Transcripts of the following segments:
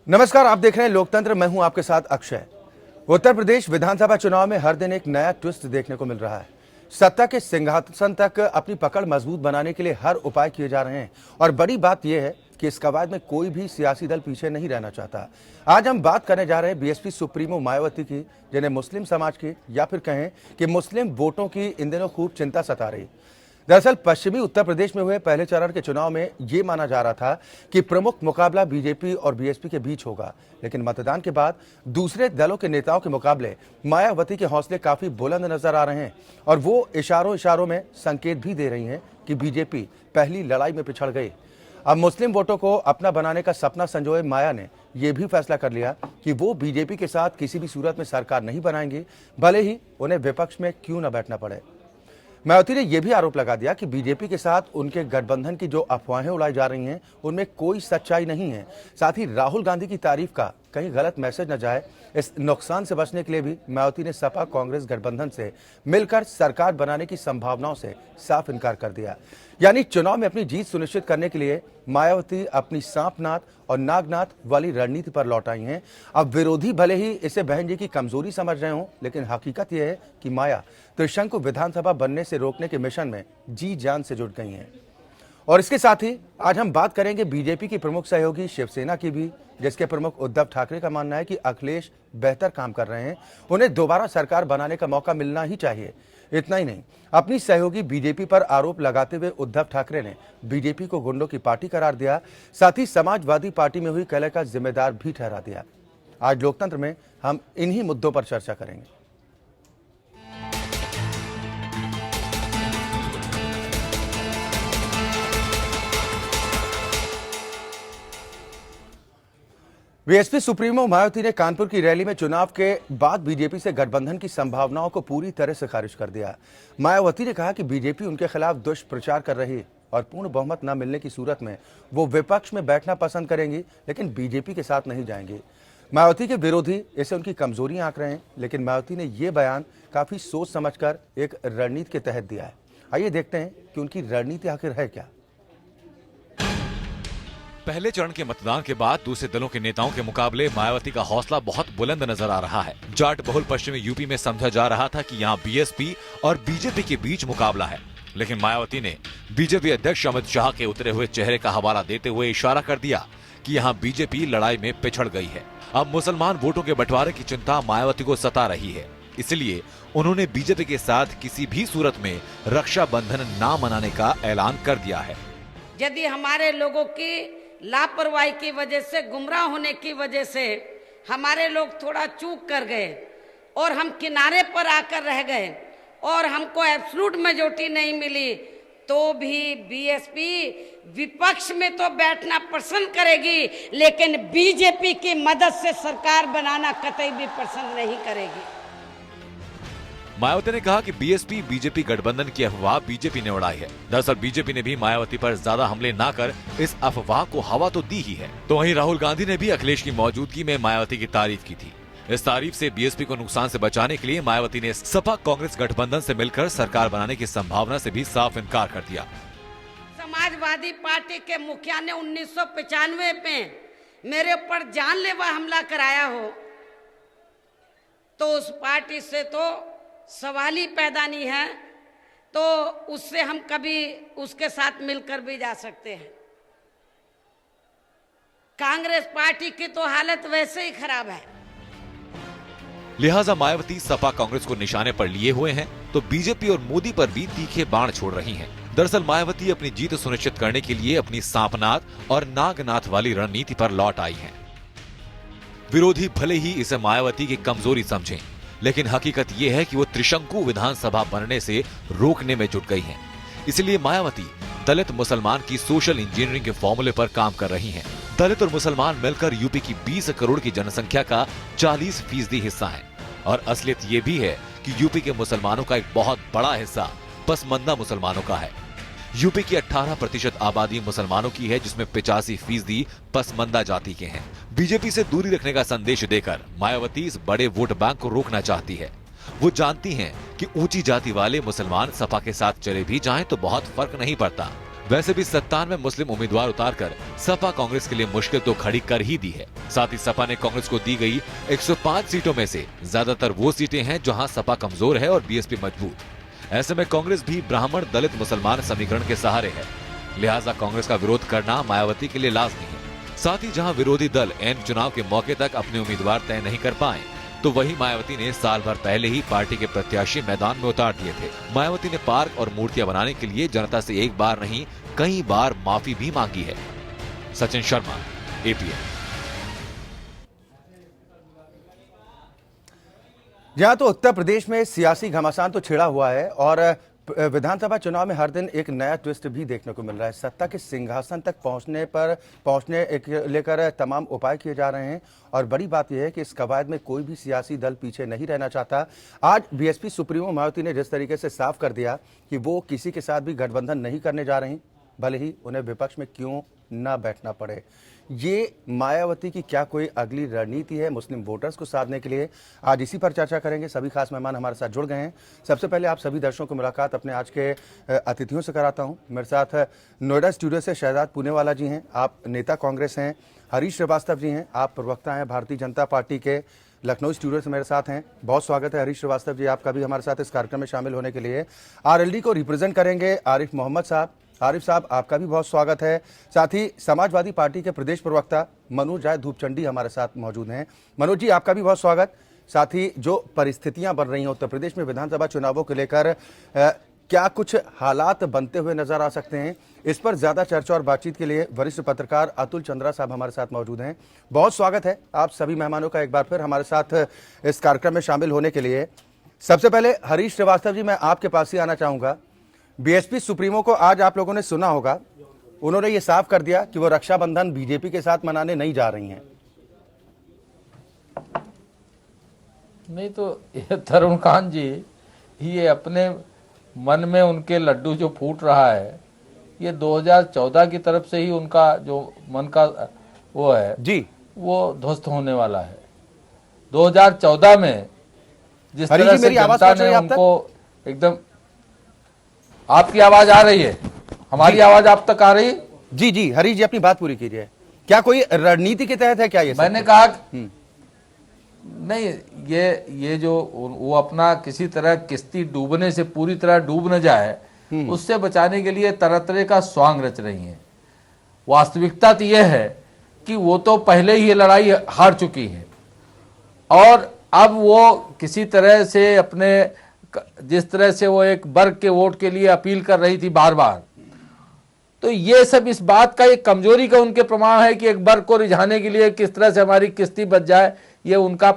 नमस्कार, आप देख रहे हैं लोकतंत्र। मैं हूं आपके साथ अक्षय। उत्तर प्रदेश विधानसभा चुनाव में हर दिन एक नया ट्विस्ट देखने को मिल रहा है। सत्ता के सिंहासन तक अपनी पकड़ मजबूत बनाने के लिए हर उपाय किए जा रहे हैं और बड़ी बात यह है कि इस कवायद में कोई भी सियासी दल पीछे नहीं रहना चाहता। आज हम बात करने जा रहे हैं बीएसपी सुप्रीमो मायावती की, जिन्हें मुस्लिम समाज की या फिर कहें कि मुस्लिम वोटों की इन दिनों खूब चिंता सता रही। दरअसल पश्चिमी उत्तर प्रदेश में हुए पहले चरण के चुनाव में ये माना जा रहा था कि प्रमुख मुकाबला बीजेपी और बीएसपी के बीच होगा, लेकिन मतदान के बाद दूसरे दलों के नेताओं के मुकाबले मायावती के हौसले काफी बुलंद नजर आ रहे हैं और वो इशारों में संकेत भी दे रही हैं कि बीजेपी पहली लड़ाई में पिछड़ गई। अब मुस्लिम वोटों को अपना बनाने का सपना संजोए माया ने यह भी फैसला कर लिया कि वो बीजेपी के साथ किसी भी सूरत में सरकार नहीं बनाएंगे, भले ही उन्हें विपक्ष में क्यों न बैठना पड़े। मायावती ने यह भी आरोप लगा दिया कि बीजेपी के साथ उनके गठबंधन की जो अफवाहें उड़ाई जा रही हैं उनमें कोई सच्चाई नहीं है। साथ ही राहुल गांधी की तारीफ का कहीं गलत मैसेज न जाए, इस नुकसान से बचने के लिए भी मायावती ने सपा कांग्रेस गठबंधन से मिलकर सरकार बनाने की संभावनाओं से साफ इनकार कर दिया। यानी चुनाव में अपनी जीत सुनिश्चित करने के लिए मायावती अपनी सांपनाथ और नागनाथ वाली रणनीति पर लौट आई हैं। अब विरोधी भले ही इसे बहन जी की कमजोरी समझ रहे हों, लेकिन हकीकत यह है कि माया त्रिशंकु विधानसभा बनने से रोकने के मिशन में जी जान से जुट गई हैं। और इसके साथ ही आज हम बात करेंगे बीजेपी की प्रमुख सहयोगी शिवसेना की भी, जिसके प्रमुख उद्धव ठाकरे का मानना है कि अखिलेश बेहतर काम कर रहे हैं, उन्हें दोबारा सरकार बनाने का मौका मिलना ही चाहिए। इतना ही नहीं, अपनी सहयोगी बीजेपी पर आरोप लगाते हुए उद्धव ठाकरे ने बीजेपी को गुंडों की पार्टी करार दिया, साथ ही समाजवादी पार्टी में हुई कलह का जिम्मेदार भी ठहरा दिया। आज लोकतंत्र में हम इन्हीं मुद्दों पर चर्चा करेंगे। बीएसपी सुप्रीमो मायावती ने कानपुर की रैली में चुनाव के बाद बीजेपी से गठबंधन की संभावनाओं को पूरी तरह से खारिज कर दिया। मायावती ने कहा कि बीजेपी उनके खिलाफ दुष्प्रचार कर रही और पूर्ण बहुमत न मिलने की सूरत में वो विपक्ष में बैठना पसंद करेंगी, लेकिन बीजेपी के साथ नहीं जाएंगी। मायावती के विरोधी इसे उनकी कमजोरी आंक रहे हैं, लेकिन मायावती ने यह बयान काफी सोच समझकर एक रणनीति के तहत दिया है। आइए देखते हैं कि उनकी रणनीति आखिर है क्या। पहले चरण के मतदान के बाद दूसरे दलों के नेताओं के मुकाबले मायावती का हौसला बहुत बुलंद नजर आ रहा है। जाट बहुल पश्चिमी यूपी में समझा जा रहा था कि यहाँ बीएसपी और बीजेपी के बीच मुकाबला है, लेकिन मायावती ने बीजेपी अध्यक्ष अमित शाह के उतरे हुए चेहरे का हवाला देते हुए इशारा कर दिया कि यहाँ बीजेपी लड़ाई में पिछड़ गई है। अब मुसलमान वोटों के बंटवारे की चिंता मायावती को सता रही है, इसलिए उन्होंने बीजेपी के साथ किसी भी सूरत में रक्षाबंधन न मनाने का ऐलान कर दिया है। यदि हमारे लोगों की लापरवाही की वजह से, गुमराह होने की वजह से हमारे लोग थोड़ा चूक कर गए और हम किनारे पर आकर रह गए और हमको एब्सोल्यूट मेजॉरिटी नहीं मिली, तो भी बीएसपी विपक्ष में तो बैठना पसंद करेगी, लेकिन बीजेपी की मदद से सरकार बनाना कतई भी पसंद नहीं करेगी। मायावती ने कहा कि बीएसपी बीजेपी गठबंधन की अफवाह बीजेपी ने उड़ाई है। दरअसल बीजेपी ने भी मायावती पर ज्यादा हमले ना कर इस अफवाह को हवा तो दी ही है। तो वहीं राहुल गांधी ने भी अखिलेश की मौजूदगी में मायावती की तारीफ की थी। इस तारीफ से बीएसपी को नुकसान से बचाने के लिए मायावती ने सपा कांग्रेस गठबंधन से मिलकर सरकार बनाने की संभावना से भी साफ इनकार कर दिया। समाजवादी पार्टी के मुखिया ने 1995 में मेरे ऊपर जानलेवा हमला कराया हो, तो उस पार्टी से तो सवाल ही पैदा नहीं है, तो उससे हम कभी उसके साथ मिलकर भी जा सकते हैं। कांग्रेस पार्टी की तो हालत वैसे ही खराब है। लिहाजा मायावती सपा कांग्रेस को निशाने पर लिए हुए हैं, तो बीजेपी और मोदी पर भी तीखे बाण छोड़ रही हैं। दरअसल मायावती अपनी जीत सुनिश्चित करने के लिए अपनी सांपनाथ और नागनाथ वाली रणनीति पर लौट आई हैं। विरोधी भले ही इसे मायावती की कमजोरी समझें, लेकिन हकीकत यह है कि वो त्रिशंकु विधानसभा बनने से रोकने में जुट गई हैं। इसलिए मायावती दलित मुसलमान की सोशल इंजीनियरिंग के फॉर्मूले पर काम कर रही हैं। दलित और मुसलमान मिलकर यूपी की 20 करोड़ की जनसंख्या का 40% हिस्सा है और असलियत ये भी है कि यूपी के मुसलमानों का एक बहुत बड़ा हिस्सा पसमंदा मुसलमानों का है। यूपी की 18% आबादी मुसलमानों की है, जिसमें 85% पसमंदा जाति के हैं। बीजेपी से दूरी रखने का संदेश देकर मायावती इस बड़े वोट बैंक को रोकना चाहती है। वो जानती हैं कि ऊंची जाति वाले मुसलमान सपा के साथ चले भी जाएं तो बहुत फर्क नहीं पड़ता, वैसे भी 97 मुस्लिम उम्मीदवार उतारकर सपा कांग्रेस के लिए मुश्किल तो खड़ी कर ही दी है। साथ ही सपा ने कांग्रेस को दी गई 105 सीटों में से ज्यादातर वो सीटें हैं जहां सपा कमजोर है और बीएसपी मजबूत। ऐसे में कांग्रेस भी ब्राह्मण दलित मुसलमान समीकरण के सहारे है, लिहाजा कांग्रेस का विरोध करना मायावती के लिए लाजमी है। साथ ही जहां विरोधी दल एन चुनाव के मौके तक अपने उम्मीदवार तय नहीं कर पाए, तो वही मायावती ने साल भर पहले ही पार्टी के प्रत्याशी मैदान में उतार दिए थे। मायावती ने पार्क और मूर्तियां बनाने के लिए जनता से एक बार नहीं कई बार माफी भी मांगी है। सचिन शर्मा, एपीएन। जहां तो उत्तर प्रदेश में सियासी घमासान तो छिड़ा हुआ है और विधानसभा चुनाव में हर दिन एक नया ट्विस्ट भी देखने को मिल रहा है। सत्ता के सिंहासन तक पहुंचने लेकर तमाम उपाय किए जा रहे हैं और बड़ी बात यह है कि इस कवायद में कोई भी सियासी दल पीछे नहीं रहना चाहता। आज बीएसपी सुप्रीमो मायावती ने जिस तरीके से साफ कर दिया कि वो किसी के साथ भी गठबंधन नहीं करने जा रही, भले ही उन्हें विपक्ष में क्यों ना बैठना पड़े। ये मायावती की क्या कोई अगली रणनीति है मुस्लिम वोटर्स को साधने के लिए? आज इसी पर चर्चा करेंगे। सभी खास मेहमान हमारे साथ जुड़ गए हैं। सबसे पहले आप सभी दर्शकों को मुलाकात अपने आज के अतिथियों से कराता हूं। मेरे साथ नोएडा स्टूडियो से शहजाद पूनेवाला जी हैं, आप नेता कांग्रेस हैं। हरीश श्रीवास्तव जी हैं, आप प्रवक्ता हैं भारतीय जनता पार्टी के। लखनऊ स्टूडियो से मेरे साथ हैं। बहुत स्वागत है हरीश श्रीवास्तव जी आपका भी हमारे साथ इस कार्यक्रम में शामिल होने के लिए। आरएलडी को रिप्रेजेंट करेंगे आरिफ मोहम्मद साहब। आरिफ साहब आपका भी बहुत स्वागत है। साथ ही समाजवादी पार्टी के प्रदेश प्रवक्ता मनोज राय धूपचंडी हमारे साथ मौजूद हैं। मनोज जी आपका भी बहुत स्वागत। साथ ही जो परिस्थितियां बन रही हैं उत्तर प्रदेश में विधानसभा चुनावों को लेकर क्या कुछ हालात बनते हुए नजर आ सकते हैं, इस पर ज्यादा चर्चा और बातचीत के लिए वरिष्ठ पत्रकार अतुल चंद्रा साहब हमारे साथ मौजूद हैं। बहुत स्वागत है आप सभी मेहमानों का एक बार फिर हमारे साथ इस कार्यक्रम में शामिल होने के लिए। सबसे पहले हरीश श्रीवास्तव जी, मैं आपके पास ही आना चाहूंगा। बीएसपी सुप्रीमो को आज आप लोगों ने सुना होगा, उन्होंने ये साफ कर दिया कि वो रक्षाबंधन बीजेपी के साथ मनाने नहीं जा रही हैं। नहीं तो ये तरुणकांत जी, ये अपने मन में उनके लड्डू जो फूट रहा है, ये 2014 की तरफ से ही उनका जो मन का वो है जी, वो ध्वस्त होने वाला है। 2014 में जिस तरह से जनता ने उनको एकदम, आपकी आवाज आ रही है, हमारी आवाज आप तक आ रही है? जी जी हरीश जी अपनी बात पूरी कीजिए। क्या कोई रणनीति के तहत है क्या ये? मैंने कहा नहीं, ये जो वो अपना किसी तरह किश्ती डूबने से पूरी तरह डूब न जाए, उससे बचाने के लिए तरह तरह का स्वांग रच रही हैं। वास्तविकता तो यह है कि वो तो पहले ही ये लड़ाई हार चुकी है और अब वो किसी तरह से अपने, जिस तरह से वो एक वर्ग के वोट के लिए अपील कर रही थी बार बार, तो ये सब इस बात का एक कमजोरी का उनके प्रमाण है कि एक वर्ग को रिझाने के लिए किस तरह से हमारी किस्ती बच जाए, ये उनका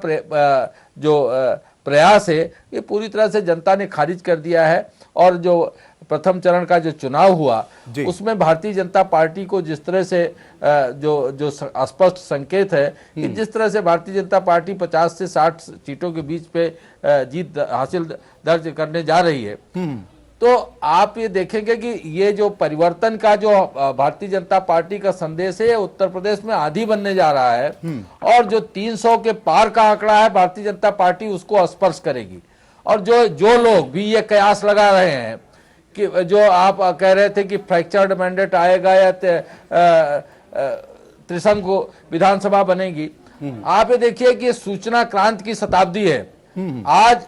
प्रयास है। ये पूरी तरह से जनता ने खारिज कर दिया है। और जो प्रथम चरण का जो चुनाव हुआ उसमें भारतीय जनता पार्टी को जिस तरह से जो स्पष्ट संकेत है कि जिस तरह से भारतीय जनता पार्टी 50 से 60 सीटों के बीच पे जीत हासिल दर्ज करने जा रही है, तो आप ये देखेंगे कि ये जो परिवर्तन का जो भारतीय जनता पार्टी का संदेश है उत्तर प्रदेश में आधी बनने जा रहा है और जो 300 के पार का आंकड़ा है भारतीय जनता पार्टी उसको स्पर्श करेगी। और जो लोग भी ये कयास लगा रहे हैं कि जो आप कह रहे थे कि फ्रैक्चर्ड मैंडेट आएगा या त्रिसंघ विधानसभा बनेगी, आप ये देखिए कि सूचना क्रांति की शताब्दी है। आज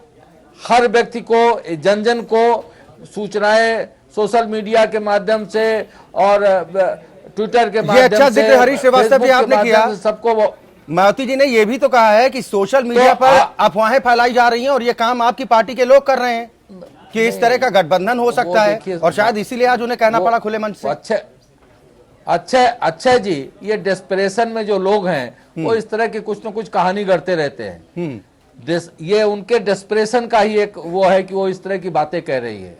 हर व्यक्ति को, जन जन को सूचनाएं सोशल मीडिया के माध्यम से और ट्विटर के माध्यम से, जिक्र हरीश श्रीवास्तव जी आपने किया। सबको मायावती जी ने यह भी तो कहा है कि सोशल मीडिया पर अफवाहें फैलाई जा रही हैं और ये काम आपकी पार्टी के लोग कर रहे हैं कि इस तरह का गठबंधन हो सकता है और शायद इसीलिए आज उन्हें कहना पड़ा खुले मन से। अच्छा जी, ये डेस्परेशन में जो लोग हैं वो इस तरह की कुछ न कुछ कहानी गढ़ते रहते हैं। ये उनके डेस्परेशन का ही एक वो है कि वो इस तरह की बातें कह रही है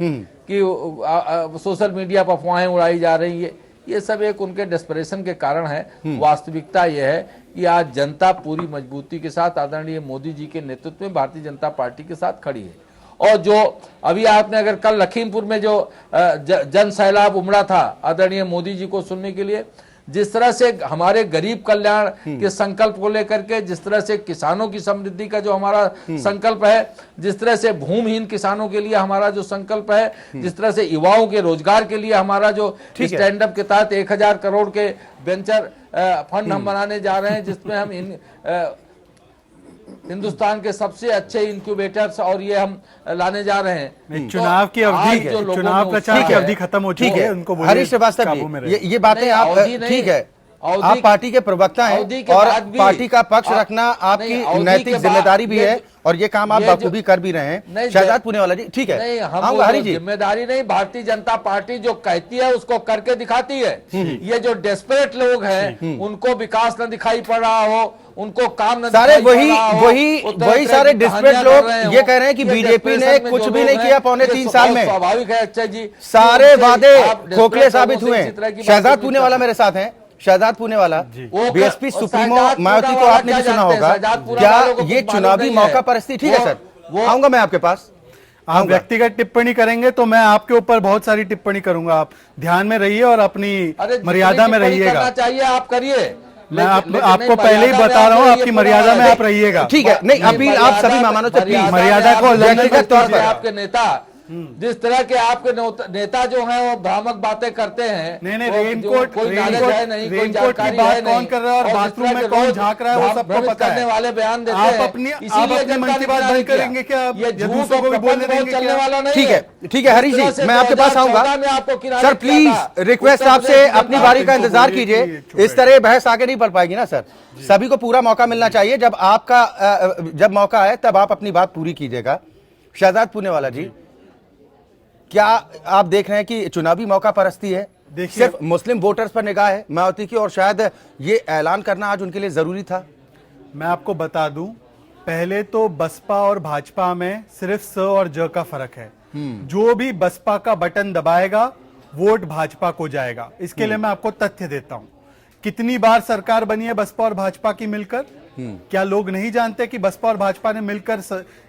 कि सोशल मीडिया पर अफवाहें उड़ाई जा रही है। ये सब एक उनके डेस्परेशन के कारण है। वास्तविकता यह है कि आज जनता पूरी मजबूती के साथ आदरणीय मोदी जी के नेतृत्व में भारतीय जनता पार्टी के साथ खड़ी है। और जो अभी आपने अगर कल लखीमपुर में जो जन सैलाब उमड़ा था आदरणीय मोदी जी को सुनने के लिए, जिस तरह से हमारे गरीब कल्याण के संकल्प को लेकर के, जिस तरह से किसानों की समृद्धि का जो हमारा संकल्प है, जिस तरह से भूमिहीन किसानों के लिए हमारा जो संकल्प है, जिस तरह से युवाओं के रोजगार के लिए हमारा जो स्टैंड अप के तहत 1000 करोड़ के वेंचर फंड हम बनाने जा रहे हैं, जिसमें हम हिंदुस्तान के सबसे अच्छे इंक्यूबेटर्स और ये हम लाने जा रहे हैं। चुनाव की अवधि, चुनाव प्रचार की अवधि खत्म हो चुकी है, उनको हरीश श्रीवास्तव जी, ये बातें आप ठीक है, आप पार्टी के प्रवक्ता हैं और पार्टी का पक्ष रखना आपकी नैतिक जिम्मेदारी भी है और ये काम आप बखूबी कर भी रहे हैं। शहजाद पुणेवाला जी, ठीक है, हम हरी जी, जिम्मेदारी नहीं, भारतीय जनता पार्टी जो कहती है उसको करके दिखाती है। ये जो डेस्परेट लोग हैं उनको विकास न दिखाई पड़ रहा हो, उनको काम न सारे वही सारे डिस्परेट लोग ये कह रहे हैं कि बीजेपी ने कुछ भी नहीं किया पौने 3 साल में। स्वाभाविक है अक्षय जी, सारे वादे खोखले साबित हुए। शहजाद पुणेवाला मेरे साथ हैं। शहजाद पुणेवाला, बीएसपी सुप्रीमो मायावती को आपने भी सुना होगा, क्या ये चुनावी मौका परस्ती? ठीक है सर, आऊंगा मैं आपके पास। आप व्यक्तिगत टिप्पणी करेंगे तो मैं आपके ऊपर बहुत सारी टिप्पणी करूंगा। आप ध्यान में रहिए और अपनी मर्यादा में रहिएगा। चाहिए आप करिए, मैं आपको पहले ही बता रहा हूँ, आपकी मर्यादा में आप रहिएगा। ठीक है, नहीं अपील आप सभी मेहमानों से प्लीज मर्यादा को व्यक्तिगत तौर पर आपके नेता जिस तरह के आपके नेता जो हैं वो भ्रामक बातें करते हैं। नहीं, रेनकोट की बात कौन कर रहा है और बाथरूम में कौन झांक रहा है वो सबको पता है। करने वाले बयान देते आप हैं, अपनी मन की बात बंद करेंगे क्या? ये दूसरों को भी बोलने देंगे चलने वाला नहीं। ठीक है हरीश जी, मैं आपके पास आऊंगा। सर प्लीज रिक्वेस्ट आपसे अपनी बारी का इंतजार कीजिए, इस तरह बहस आगे नहीं बढ़ पाएगी ना सर। सभी को पूरा मौका मिलना चाहिए, जब मौका आए तब आप अपनी बात पूरी कीजिएगा। शहजाद पुणेवाला जी, क्या आप देख रहे हैं कि चुनावी मौका परस्ती है? सिर्फ मुस्लिम वोटर्स पर निगाह है मायावती की और शायद ये ऐलान करना आज उनके लिए जरूरी था। मैं आपको बता दूं, पहले तो बसपा और भाजपा में सिर्फ स और ज का फर्क है। जो भी बसपा का बटन दबाएगा वोट भाजपा को जाएगा। इसके लिए मैं आपको तथ्य देता हूं। कितनी बार सरकार बनी है बसपा और भाजपा की मिलकर? क्या लोग नहीं जानते कि बसपा और भाजपा ने मिलकर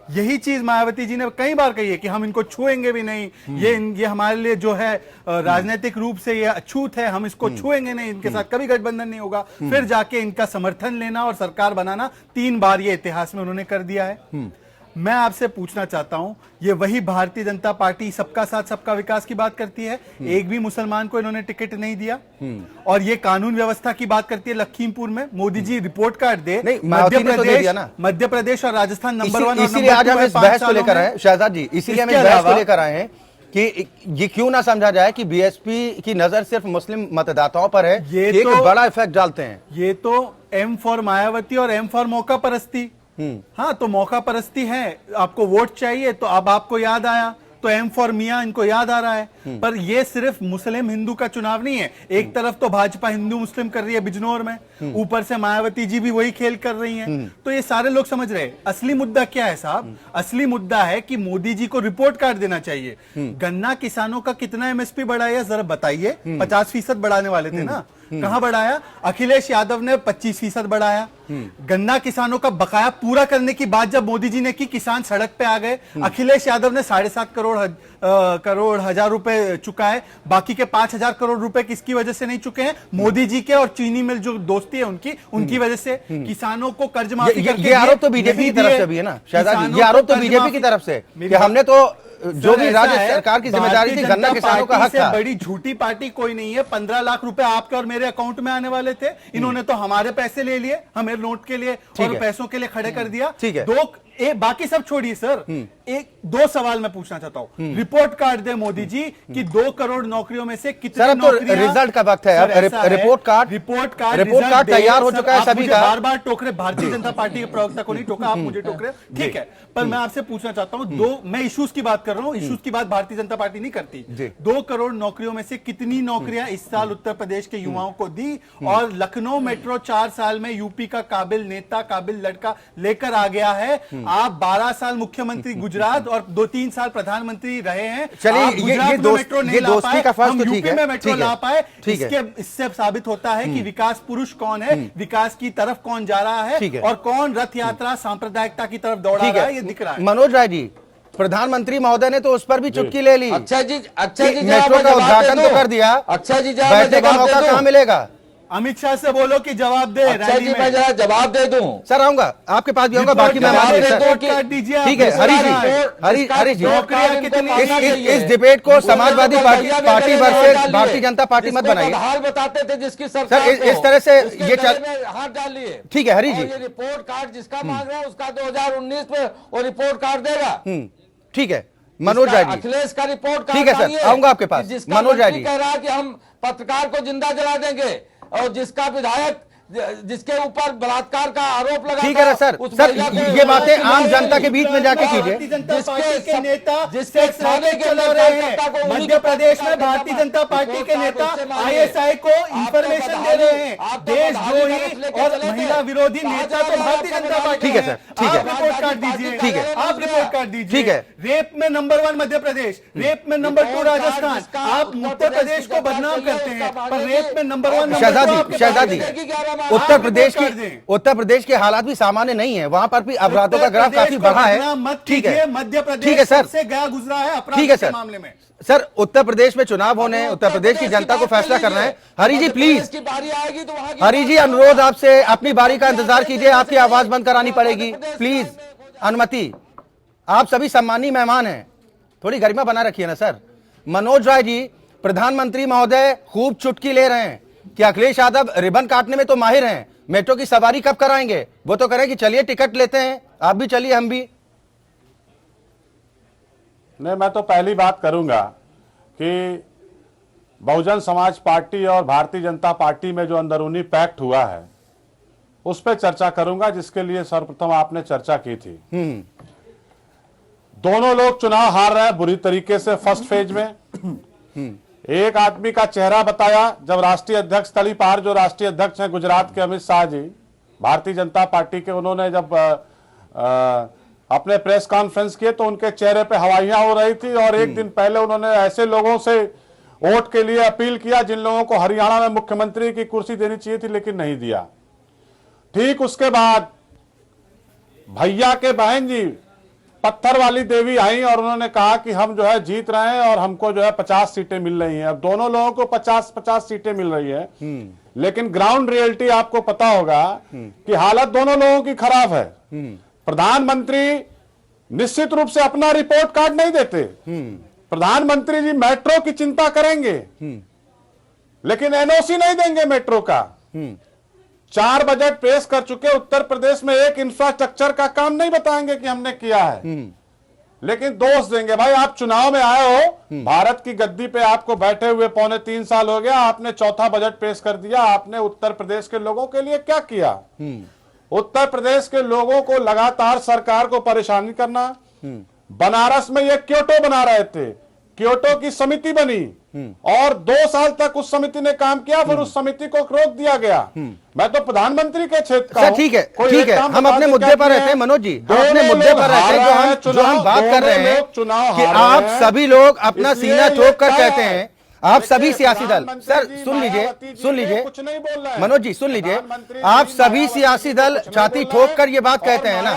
यही चीज मायावती जी ने कई बार कही है कि हम इनको छुएंगे भी नहीं, ये हमारे लिए जो है राजनीतिक रूप से ये अछूत है, हम इसको छुएंगे नहीं, इनके साथ कभी गठबंधन नहीं होगा। फिर जाके इनका समर्थन लेना और सरकार बनाना 3 बार ये इतिहास में उन्होंने कर दिया है। मैं आपसे पूछना चाहता हूं, ये वही भारतीय जनता पार्टी सबका साथ सबका विकास की बात करती है, एक भी मुसलमान को इन्होंने टिकट नहीं दिया, और ये कानून व्यवस्था की बात करती है। लखीमपुर में मोदी जी रिपोर्ट कार्ड दे, मध्य प्रदेश और राजस्थान नंबर 1 इसीलिए आज हम इस बहस को लेकर आए शहजाद जी, इसीलिए हम इस बहस को लेकर आए हैं कि ये क्यों ना समझा जाए कि बीएसपी की नजर सिर्फ मुस्लिम मतदाताओं पर है, ये एक बड़ा इफेक्ट डालते हैं। ये तो एम फॉर मायावती और एम फॉर मौका परस्ती। हाँ, तो मौका परस्ती है, आपको वोट चाहिए तो अब आपको याद आया तो एम फॉर मियां इनको याद आ रहा है। पर ये सिर्फ मुस्लिम हिंदू का चुनाव नहीं है। एक तरफ तो भाजपा हिंदू मुस्लिम कर रही है बिजनौर में, ऊपर से मायावती जी भी वही खेल कर रही हैं। तो ये सारे लोग समझ रहे हैं असली मुद्दा क्या है साहब। असली मुद्दा है कि मोदी जी को रिपोर्ट कार्ड देना चाहिए। गन्ना किसानों का कितना एमएसपी बढ़ाया जरा बताइए। 50% बढ़ाने वाले थे ना, कहां बढ़ाया? अखिलेश यादव ने 25% बढ़ाया। गन्ना किसानों का बकाया पूरा करने की बात जब मोदी जी ने की, किसान सड़क पे आ गए। अखिलेश यादव ने 7.5 करोड़ हजार रुपए चुकाए, बाकी के 5,000 करोड़ रुपए किसकी वजह से नहीं चुके हैं? मोदी जी के और चीनी मिल जो दोस्ती है उनकी वजह से। किसानों को कर्ज माफी करके ये आरोप तो बीजेपी की तरफ से भी है ना शहजाद, ये आरोप तो बीजेपी की तरफ से कि हमने तो जो भी राज्य सरकार की जिम्मेदारी थी गन्ना किसानों का हक था। बड़ी झूठी पार्टी कोई नहीं है। 15 लाख रुपए आपके और मेरे अकाउंट में आने वाले थे, इन्होंने तो हमारे पैसे ले लिए, हमें नोट के लिए और पैसों के लिए खड़े कर दिया। ठीक है, बाकी सब छोड़िए सर, 2 सवाल मैं पूछना चाहता हूं। रिपोर्ट कार्ड दे मोदी जी कि 2 करोड़ नौकरियों में से कितनी नौकरियां? रिजल्ट का वक्त है, रिपोर्ट कार्ड तैयार हो चुका है सभी का। बार बार टोक रहे, भारतीय जनता पार्टी के प्रवक्ता को नहीं टोका, आप मुझे टोक रहे, ठीक है। पर मैं आपसे पूछना चाहता हूं, मैं इश्यूज की बात कर रहा हूं, इश्यूज की बात भारतीय जनता पार्टी नहीं करती। 2 करोड़ नौकरियों में से कितनी नौकरियां इस साल उत्तर प्रदेश के युवाओं को दी? और लखनऊ मेट्रो 4 साल में यूपी का काबिल नेता, काबिल लड़का लेकर आ गया है। आप 12 साल मुख्यमंत्री गुजरात और 2-3 साल प्रधानमंत्री रहे हैं। चलिए ये दोस्ती का फर्ज तो ठीक है, में मेट्रो ला पाए, इससे साबित होता है कि विकास पुरुष कौन है, विकास की तरफ कौन जा रहा है और कौन रथ यात्रा सांप्रदायिकता की तरफ दौड़ा रहा है, ये दिख रहा है। मनोज राय जी, प्रधानमंत्री महोदय ने तो उस पर भी चुटकी ले ली। अच्छा जी मेट्रो का उद्घाटन तो कर दिया। अच्छा जी, बैठने का मौका कहाँ मिलेगा? अमित शाह से बोलो कि जवाब दे अच्छा रैली जी, मैं में। जरा जवाब दे दूं। सर आऊंगा आपके पास भी आऊंगा, बाकी मैं जवाब मान दे सर दो, काट दीजिए आप। ठीक है हरी जी, हरी जी, इस डिबेट को Samajwadi party versus Bharatiya Janata party मत बनाइए हाल बताते थे जिसकी सरकार सर, इस तरह से ये चल हाथ डाल लिए। ठीक है हरी जी, ये रिपोर्ट कार्ड जिसका मांग रहा है उसका 2019 में वो रिपोर्ट कार्ड देगा। ठीक है मनोज राय जी, अखिलेश का रिपोर्ट कार्ड ठीक है सर, मांगिए। आऊंगा आपके पास। जिसका मनोज राय मंत्री जी। कह रहा है कि हम पत्रकार को जिंदा जला देंगे, और जिसका विधायक जिसके ऊपर बलात्कार का आरोप लगा, ठीक है ना सर, सर ये बातें आम जनता के बीच में जाके कीजिए। भारतीय जनता पार्टी के नेता जिसके सेक्स रैकेट चला रहे हैं। मध्य प्रदेश में भारतीय जनता पार्टी के नेता आईएसआई को इंफॉर्मेशन दे रहे हैं। देशद्रोही और महिला विरोधी नेता तो भारतीय जनता पार्टी ठीक है सर, ठीक है। आप रिपोर्ट कार्ड दीजिए, ठीक है। आप रिपोर्ट कार्ड दीजिए। ठीक है। रेप में नंबर 1 मध्य प्रदेश, रेप में नंबर 2 राजस्थान। आप उत्तर प्रदेश को बदनाम करते हैं, पर रेप में नंबर 1 शहजादी, उत्तर प्रदेश के हालात भी सामान्य नहीं है, वहां पर भी अपराधों का ग्राफ काफी बढ़ा है। ठीक है, मध्य प्रदेश ठीक है सर, से गया गुजरा है अपराध ठीक है के सर, मामले में। सर उत्तर प्रदेश में चुनाव होने हैं, उत्तर प्रदेश की जनता को फैसला करना है। हरी जी प्लीज, की बारी आएगी तो वहां हरी जी अनुरोध आपसे, अपनी बारी का इंतजार कीजिए, आपकी आवाज बंद करानी पड़ेगी प्लीज, अनुमति। आप सभी सम्मानीय मेहमान हैं, थोड़ी गरिमा बना रखिए ना सर। मनोज राय जी, प्रधानमंत्री महोदय खूब चुटकी ले रहे हैं कि अखिलेश यादव रिबन काटने में तो माहिर हैं, मेट्रो की सवारी कब कराएंगे? वो तो करें कि चलिए टिकट लेते हैं, आप भी चलिए हम भी। नहीं, मैं तो पहली बात करूंगा कि बहुजन समाज पार्टी और भारतीय जनता पार्टी में जो अंदरूनी पैक्ट हुआ है उस पर चर्चा करूंगा, जिसके लिए सर्वप्रथम आपने चर्चा की थी। दोनों लोग चुनाव हार रहे हैं बुरी तरीके से फर्स्ट फेज में। एक आदमी का चेहरा बताया जब राष्ट्रीय अध्यक्ष तलीपार, जो राष्ट्रीय अध्यक्ष हैं गुजरात के अमित शाह जी, भारतीय जनता पार्टी के, उन्होंने जब अपने प्रेस कॉन्फ्रेंस किए तो उनके चेहरे पे हवाइयां हो रही थी। और एक दिन पहले उन्होंने ऐसे लोगों से वोट के लिए अपील किया जिन लोगों को हरियाणा में मुख्यमंत्री की कुर्सी देनी चाहिए थी लेकिन नहीं दिया। ठीक उसके बाद भैया के बहन जी पत्थर वाली देवी आई और उन्होंने कहा कि हम जो है जीत रहे हैं और हमको जो है 50 सीटें मिल रही हैं। अब दोनों लोगों को 50-50 सीटें मिल रही है, लेकिन ग्राउंड रियलिटी आपको पता होगा कि हालत दोनों लोगों की खराब है। प्रधानमंत्री निश्चित रूप से अपना रिपोर्ट कार्ड नहीं देते। प्रधानमंत्री जी मेट्रो की चिंता करेंगे लेकिन एनओसी नहीं देंगे मेट्रो का। 4 बजट पेश कर चुके उत्तर प्रदेश में एक इंफ्रास्ट्रक्चर का काम नहीं बताएंगे कि हमने किया है, लेकिन दोष देंगे। भाई आप चुनाव में आए हो, भारत की गद्दी पे आपको बैठे हुए 3.25 साल हो गया, आपने चौथा बजट पेश कर दिया। आपने उत्तर प्रदेश के लोगों के लिए क्या किया? उत्तर प्रदेश के लोगों को लगातार सरकार को परेशानी करना। बनारस में ये क्योटो बना रहे थे, क्योटो की समिति बनी और 2 साल तक उस समिति ने काम किया, फिर उस समिति को रोक दिया गया। मैं तो प्रधानमंत्री के क्षेत्र का सर ठीक है, ठीक है, हम अपने मुद्दे पर रहते हैं मनोज जी, हम अपने मुद्दे पर रहते हैं। जो हम बात कर रहे हैं कि आप सभी लोग अपना सीना ठोक कर कहते हैं, आप सभी सियासी दल, सर सुन लीजिए कुछ नहीं बोल रहे हैं मनोज जी, सुन लीजिए, आप सभी सियासी दल छाती ठोक कर ये बात कहते हैं ना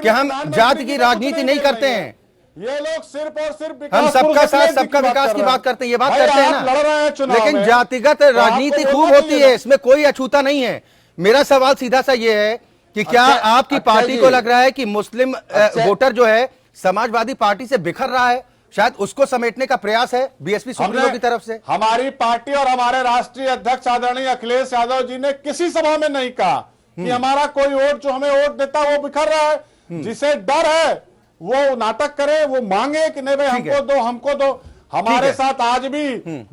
कि हम जाति की राजनीति नहीं करते हैं, ये लोग सिर्फ और सिर्फ हम सबका साथ सबका विकास की बात करते हैं, ये बात करते हैं ना, लेकिन जातिगत राजनीति खूब होती है, इसमें कोई अछूता नहीं है। मेरा सवाल सीधा सा ये है कि क्या आपकी पार्टी को लग रहा है कि मुस्लिम वोटर जो है समाजवादी पार्टी से बिखर रहा है, शायद उसको समेटने का प्रयास है बीएसपी सुप्रीमो की तरफ से? हमारी पार्टी और हमारे राष्ट्रीय अध्यक्ष आदरणीय अखिलेश यादव जी ने किसी सभा में नहीं कहा कि हमारा कोई वोट जो हमें वोट देता है वो बिखर रहा है। जिसे डर है वो नाटक करे, वो मांगे कि नहीं भाई हमको दो। हमारे साथ आज भी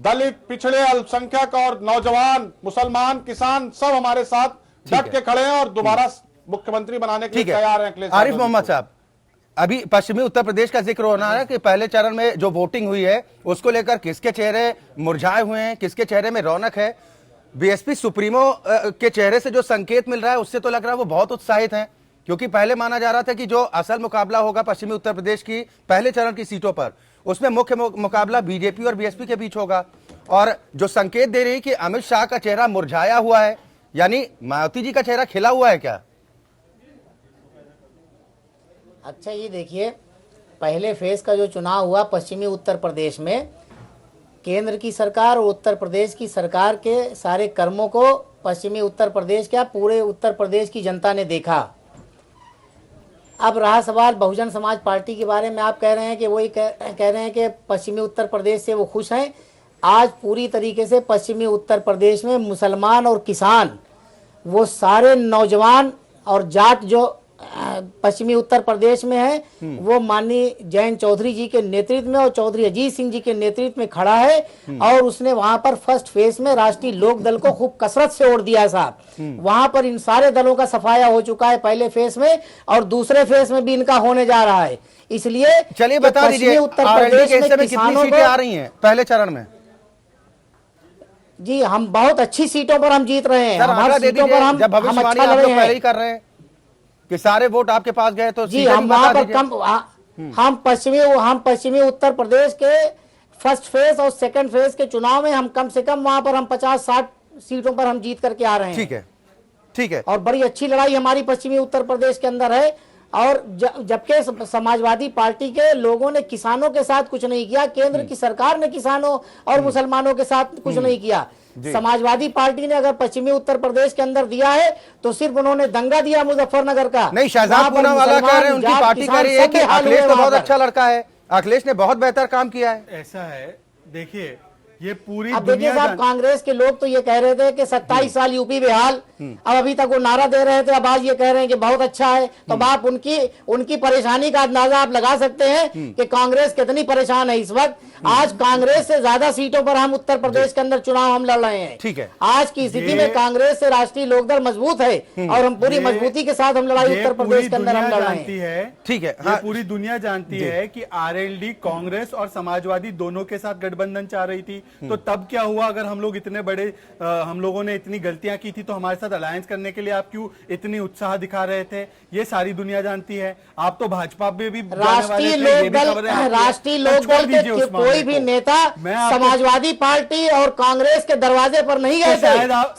दलित, पिछड़े, अल्पसंख्यक और नौजवान, मुसलमान, किसान सब हमारे साथ डट के खड़े हैं और दोबारा मुख्यमंत्री बनाने के लिए तैयार हैं। आरिफ मोहम्मद साहब, अभी पश्चिमी उत्तर प्रदेश का जिक्र होना है कि पहले चरण में जो वोटिंग हुई है उसको लेकर किसके चेहरे मुरझाए हुए हैं, किसके चेहरे में रौनक है? बीएसपी सुप्रीमो के चेहरे से जो संकेत मिल रहा है उससे तो लग रहा है वो बहुत उत्साहित हैं, क्योंकि पहले माना जा रहा था कि जो असल मुकाबला होगा पश्चिमी उत्तर प्रदेश की पहले चरण की सीटों पर, उसमें मुख्य मुकाबला बीजेपी और बीएसपी के बीच होगा। और जो संकेत दे रही है कि अमित शाह का चेहरा मुरझाया हुआ है, यानी मायावती जी का चेहरा खिला हुआ है क्या? अच्छा ये देखिए, पहले फेज का जो चुनाव हुआ पश्चिमी उत्तर प्रदेश में, केंद्र की सरकार और उत्तर प्रदेश की सरकार के सारे कर्मों को पश्चिमी उत्तर प्रदेश क्या पूरे उत्तर प्रदेश की जनता ने देखा। अब रहा सवाल बहुजन समाज पार्टी के बारे में, आप कह रहे हैं कि वही कह रहे हैं कि पश्चिमी उत्तर प्रदेश से वो खुश हैं। आज पूरी तरीके से पश्चिमी उत्तर प्रदेश में मुसलमान और किसान, वो सारे नौजवान और जाट जो पश्चिमी उत्तर प्रदेश में है, वो माननीय जयंत चौधरी जी के नेतृत्व में और चौधरी अजीत सिंह जी के नेतृत्व में खड़ा है। और उसने वहां पर फर्स्ट फेज में राष्ट्रीय लोक दल को खूब कसरत से वोट दिया साहब। वहां पर इन सारे दलों का सफाया हो चुका है पहले फेज में, और दूसरे फेज में भी इनका होने जा रहा है। इसलिए चलिए बता दीजिए, उत्तर आरएलडी प्रदेश के हिस्से में में कितनी किसानों सीटें आ को, रही हैं पहले चरण में? जी हम बहुत अच्छी सीटों पर हम जीत रहे हैं। सर आंकड़ा दे सीटों दीजिए, पर जब हम भविष्यवाणी अच्छा आप लड़ लोग रहे पहले ही हैं। कर रहे हैं कि सारे वोट आपके पास गए, तो जी सीटें हम भी वहां बता पर दीजिए। हम पश्चिमी उत्तर प्रदेश के फर्स्ट फेज और सेकंड फेज के चुनाव में हम कम से कम वहां पर हम 50-60 सीटों पर हम जीत करके आ रहे हैं। ठीक है, ठीक है। और बड़ी अच्छी लड़ाई हमारी पश्चिमी उत्तर प्रदेश के अंदर है। और जबकि समाजवादी पार्टी के लोगों ने किसानों के साथ कुछ नहीं किया, केंद्र की सरकार ने किसानों और मुसलमानों के साथ कुछ नहीं किया। समाजवादी पार्टी ने अगर पश्चिमी उत्तर प्रदेश के अंदर दिया है तो सिर्फ उन्होंने दंगा दिया मुजफ्फरनगर का। नहीं, शहजाद पूनावाला कह रहे हैं, उनकी पार्टी कह रही है कि अखिलेश तो बहुत अच्छा लड़का है, अखिलेश ने बहुत बेहतर काम किया है। ऐसा है, देखिए ये पूरी अब देखिए दुनिया साहब, कांग्रेस के लोग तो ये कह रहे थे कि 27 साल यूपी बेहाल, अब अभी तक वो नारा दे रहे थे, अब आज ये कह रहे हैं कि बहुत अच्छा है। तो आप उनकी परेशानी का अंदाजा आप लगा सकते हैं कि कांग्रेस कितनी परेशान है इस वक्त। आज कांग्रेस से ज्यादा सीटों पर हम उत्तर प्रदेश के अंदर चुनाव हम लड़ रहे हैं। ठीक है। आज की स्थिति में कांग्रेस से राष्ट्रीय लोकदल मजबूत है और हम पूरी मजबूती के साथ हम लड़ाई उत्तर प्रदेश के अंदर हम लड़ रहे हैं। ठीक है, हाँ। पूरी दुनिया जानती है कि आरएलडी कांग्रेस और समाजवादी दोनों के साथ गठबंधन चाह रही थी। तो तब क्या हुआ, अगर हम लोग इतने बड़े हम लोगों ने इतनी गलतियां की थी तो हमारे साथ अलायंस करने के लिए आप क्यों इतनी उत्साह दिखा रहे थे? ये सारी दुनिया जानती है। आप तो भाजपा में भी राष्ट्रीय लोकदल के कोई भी नेता समाजवादी पार्टी और कांग्रेस के दरवाजे पर नहीं गए थे।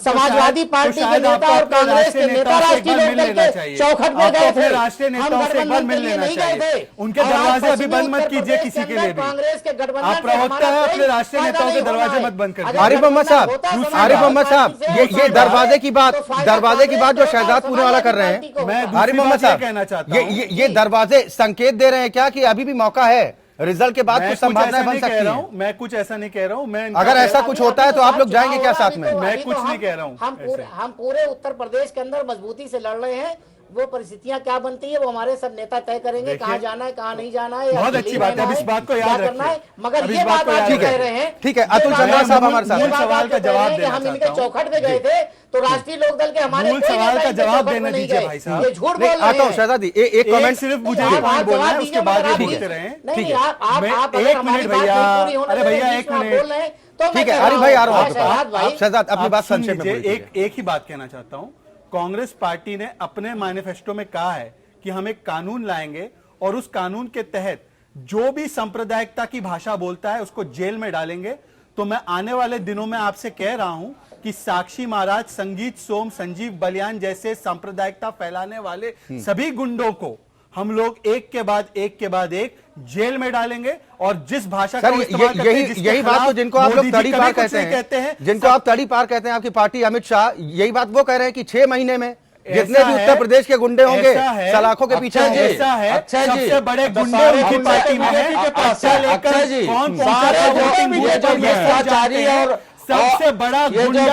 समाजवादी पार्टी के नेता और कांग्रेस के नेता राष्ट्रीय लोकदल के चौखट पे गए थे। राष्ट्रीय नेताओं से एक बार मिल लेना चाहिए। उनके दरवाजे अभी बंद मत कीजिए किसी के लिए भी। कांग्रेस के गठबंधन आप प्रवक्ता है, अपने राष्ट्रीय नेताओं के दरवाजे मत बंद कर। आरिफ मोहम्मद साहब, ये दरवाजे की बात जो शहजाद पूनावाला कर रहे हैं, आरिफ मोहम्मद साहब, ये दरवाजे संकेत दे रहे हैं क्या कि अभी भी मौका है, रिजल्ट के बाद कुछ संभावनाएं बन सकती हैं? मैं कुछ ऐसा नहीं कह रहा हूं। मैं अगर ऐसा कुछ होता है तो आप लोग जाएंगे क्या साथ में? मैं कुछ नहीं कह रहा हूं। हम पूरे उत्तर प्रदेश के अंदर मजबूती से लड़ रहे हैं। वो परिस्थितियां क्या बनती है वो हमारे सब नेता तय करेंगे, कहाँ जाना है कहाँ नहीं जाना है। बहुत अच्छी बात है, अब इस बात को याद रखिए। मगर ये बात आप कह रहे हैं, ठीक है, अतुल चंद्रा साहब हमारे साथ मूल सवाल का जवाब देना हम इनके चौखट पे गए थे तो राष्ट्रीय लोकदल के हमारे मूल सवाल का जवाब देना दीजिए भाई साहब। ये झूठ बोल रहे हैं। आता हूँ शहजादी, एक कमेंट सिर्फ मुझे पॉइंट बोलना है, उसके बाद ये बोलते रहे। नहीं आप एक मिनट भैया, अरे भैया एक मिनट, ठीक है आरिफ भाई, आ रहा हूँ शहजाद, अपनी बात संक्षेप में बोलिए। एक ही बात कहना चाहता हूं। कांग्रेस पार्टी ने अपने मैनिफेस्टो में कहा है कि हम एक कानून लाएंगे और उस कानून के तहत जो भी सांप्रदायिकता की भाषा बोलता है उसको जेल में डालेंगे। तो मैं आने वाले दिनों में आपसे कह रहा हूं कि साक्षी महाराज, संगीत सोम, संजीव बलियान जैसे सांप्रदायिकता फैलाने वाले सभी गुंडों को हम लोग एक के बाद एक जेल में डालेंगे। और जिस भाषा का इस्तेमाल करते हैं, यही बात तो जिनको आप लोग तड़ी पार कहते हैं, जिनको आप तड़ी पार कहते हैं, आपकी पार्टी अमित शाह, यही बात वो कह रहे हैं कि 6 महीने में जितने भी उत्तर प्रदेश के गुंडे होंगे सलाखों के पीछे होंगे। ऐसा है, सबसे बड़े गुंडे उनकी पार्टी में है। अच्छा लेकर कौन भ्रष्टाचारी और सबसे बड़ा गुंडा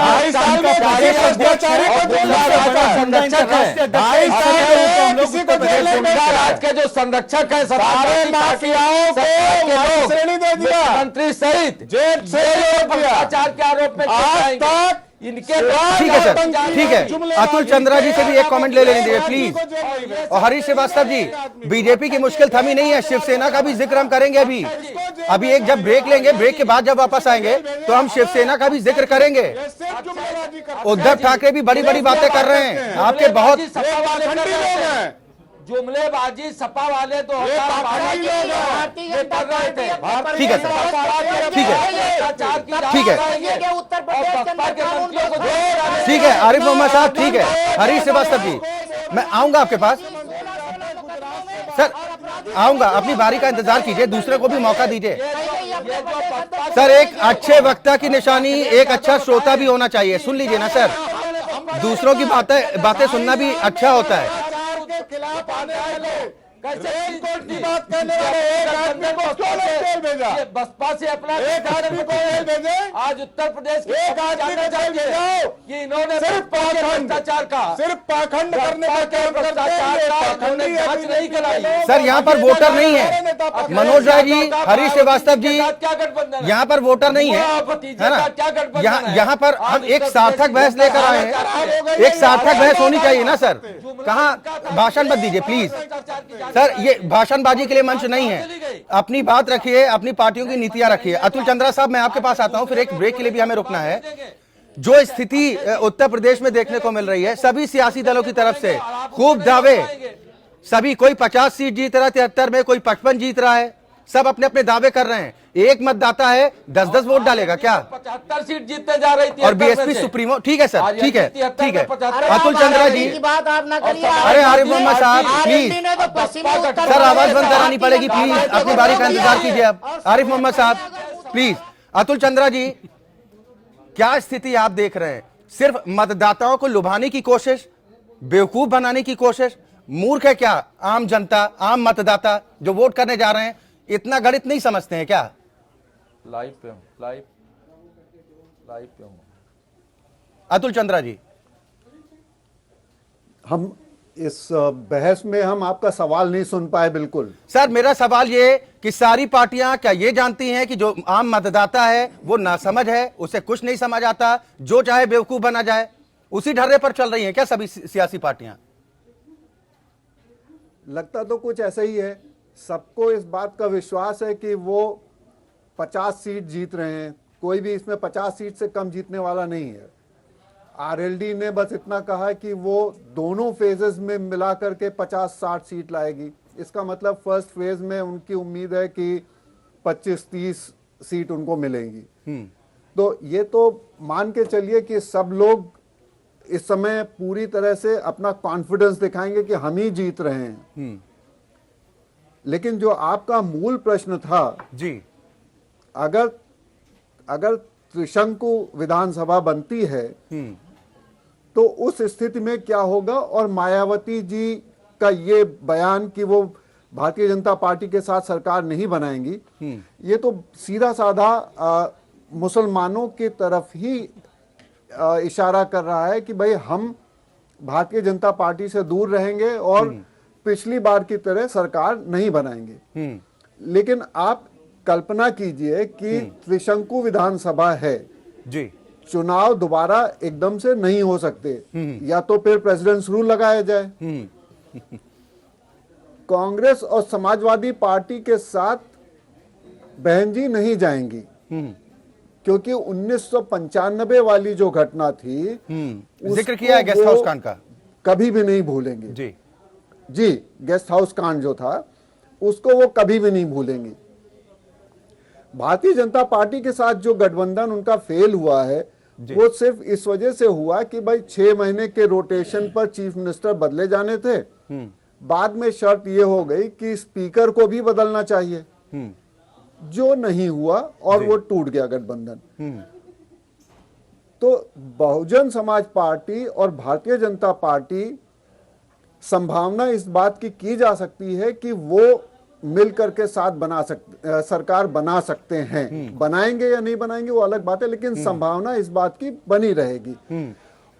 राज के जो संरक्षक है, सारे माफियाओं को श्रेणी दे दिया, मंत्री सहित जेल से भ्रष्टाचार के आरोप में आज तक इनके। ठीक है सर, ठीक है। अतुल चंद्रा जी से भी एक कमेंट ले लेंगे प्लीज। और हरीश श्रीवास्तव जी, बीजेपी की मुश्किल थमी नहीं है, शिवसेना का भी जिक्र हम करेंगे। अभी एक जब ब्रेक लेंगे, ब्रेक के बाद जब वापस आएंगे तो हम शिवसेना का भी जिक्र करेंगे। उद्धव ठाकरे भी बड़ी बड़ी बातें कर रहे हैं, आपके बहुत जुमलेबाजी सपा वाले तो ठीक है सर, ठीक है उत्तर प्रदेश के अंदर कानून ठीक है आरिफ मोहम्मद साहब, ठीक है। हरीश श्रीवास्तव जी, मैं आऊंगा आपके पास सर, आऊंगा, अपनी बारी का इंतजार कीजिए, दूसरे को भी मौका दीजिए सर। एक अच्छे वक्ता की निशानी एक अच्छा श्रोता भी होना चाहिए। सुन लीजिए ना सर, दूसरों की बातें सुनना भी अच्छा होता है। के खिलाफ आने वाले रेनकोट की बात करने वाले एक आदमी को क्यों नहीं जेल भेजा? बसपा से अपना एक आदमी को जेल भेजे, आज उत्तर प्रदेश के एक आदमी को जेल भेजाओ कि इन्होंने सिर्फ पाखंड भ्रष्टाचार का पाखंड करने का काम करते हैं। जांच नहीं कराई। सर यहाँ पर वोटर नहीं है, मनोज राय जी, हरीश श्रीवास्तव जी, क्या गठबंधन? यहाँ पर वोटर नहीं है ना। क्या गठबंधन? यहाँ पर हम एक सार्थक बहस लेकर आए हैं, एक सार्थक बहस होनी चाहिए ना सर। कहाँ भाषण मत दीजिए प्लीज सर, ये भाषणबाजी के लिए मंच नहीं है। अपनी बात रखिए, अपनी पार्टियों की नीतियां रखिए। अतुल चंद्रा साहब, मैं आपके पास आता हूं, फिर एक ब्रेक के लिए भी हमें रुकना है। जो स्थिति उत्तर प्रदेश में देखने को मिल रही है, सभी सियासी दलों की तरफ से खूब दावे, सभी, कोई 50 सीट जीत रहा है 73 में, कोई 55 जीत रहा है, सब अपने अपने दावे कर रहे हैं। एक मतदाता है 10-10 वोट डालेगा क्या? 75 सीट जीतते जा रही थी और बीएसपी सुप्रीमो, ठीक है सर, ठीक है, ठीक है। अतुल चंद्रा जी की बात आप ना करिए। अरे आरिफ मोहम्मद साहब प्लीज ने तो पश्चिमी उत्तर सर, आवाज बंद करानी पड़ेगी प्लीज, अपनी बारी का इंतजार कीजिए। अब आरिफ मोहम्मद साहब प्लीज। अतुल चंद्रा जी, क्या स्थिति आप देख रहे हैं? सिर्फ मतदाताओं को लुभाने की कोशिश, बेवकूफ बनाने की कोशिश। मूर्ख है क्या आम जनता, आम मतदाता जो वोट करने जा रहे हैं? इतना गणित नहीं समझते हैं क्या? लाइव पे हूं, लाइव पे हूं। अतुल चंद्रा जी, हम इस बहस में हम आपका सवाल नहीं सुन पाए बिल्कुल। सर मेरा सवाल ये कि सारी पार्टियां क्या ये जानती हैं कि जो आम मतदाता है वो नासमझ है, उसे कुछ नहीं समझ आता, जो चाहे बेवकूफ बना जाए, उसी ढर्रे पर चल रही हैं क्या सभी सियासी पार्टियां? लगता तो कुछ ऐसा ही है। सबको इस बात का विश्वास है कि वो 50 सीट जीत रहे हैं, कोई भी इसमें 50 सीट से कम जीतने वाला नहीं है। आरएलडी ने बस इतना कहा कि वो दोनों फेजेस में मिला करके 50-60 सीट लाएगी। इसका मतलब फर्स्ट फेज में उनकी उम्मीद है कि 25-30 सीट उनको मिलेंगी। तो ये तो मान के चलिए कि सब लोग इस समय पूरी तरह से अपना कॉन्फिडेंस दिखाएंगे कि हम ही जीत रहे हैं। लेकिन जो आपका मूल प्रश्न था जी, अगर त्रिशंकु विधानसभा बनती है तो उस स्थिति में क्या होगा? और मायावती जी का ये बयान कि वो भारतीय जनता पार्टी के साथ सरकार नहीं बनाएंगी, ये तो सीधा साधा मुसलमानों की तरफ ही इशारा कर रहा है कि भाई हम भारतीय जनता पार्टी से दूर रहेंगे और पिछली बार की तरह सरकार नहीं बनाएंगे। लेकिन आप कल्पना कीजिए कि त्रिशंकु विधानसभा है जी, चुनाव दोबारा एकदम से नहीं हो सकते, या तो फिर प्रेसिडेंट्स रूल लगाया जाए। कांग्रेस और समाजवादी पार्टी के साथ बहन जी नहीं जाएंगी, क्योंकि 1995 वाली जो घटना थी जिक्र किया है गेस्ट हाउस कांड का, कभी भी नहीं भूलेंगे। जी जी, गेस्ट हाउस कांड जो था उसको वो कभी भी नहीं भूलेंगे। भारतीय जनता पार्टी के साथ जो गठबंधन उनका फेल हुआ है वो सिर्फ इस वजह से हुआ कि भाई 6 महीने के रोटेशन पर चीफ मिनिस्टर बदले जाने थे। बाद में शर्त ये हो गई कि स्पीकर को भी बदलना चाहिए, जो नहीं हुआ और वो टूट गया गठबंधन। तो बहुजन समाज पार्टी और भारतीय जनता पार्टी, संभावना इस बात की जा सकती है कि वो मिलकर के साथ सरकार बना सकते हैं। बनाएंगे या नहीं बनाएंगे वो अलग बात है, लेकिन संभावना इस बात की बनी रहेगी।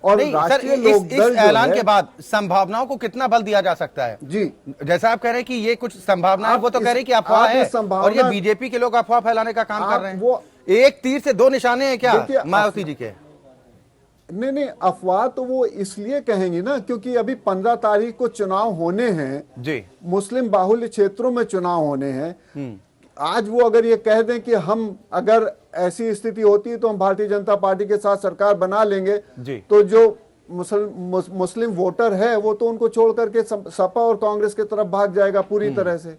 और नहीं, राष्ट्रीय सर, लोकदल इस ऐलान जो के बाद संभावनाओं को कितना बल दिया जा सकता है? जी, जैसा आप कह रहे हैं कि ये कुछ संभावना, वो तो कह रहे हैं कि अफवाह है, और ये बीजेपी के लोग अफवाह फैलाने का काम कर रहे हैं। वो एक तीर से 2 निशाने हैं क्या मायावती जी के? नहीं, अफवाह तो वो इसलिए कहेंगी ना क्योंकि अभी 15 तारीख को चुनाव होने हैं जी, मुस्लिम बाहुल्य क्षेत्रों में चुनाव होने हैं। आज वो अगर ये कह दें कि हम अगर ऐसी स्थिति होती है तो हम भारतीय जनता पार्टी के साथ सरकार बना लेंगे, तो जो मुस्लिम वोटर है वो तो उनको छोड़ करके सपा और कांग्रेस की तरफ भाग जाएगा पूरी तरह से।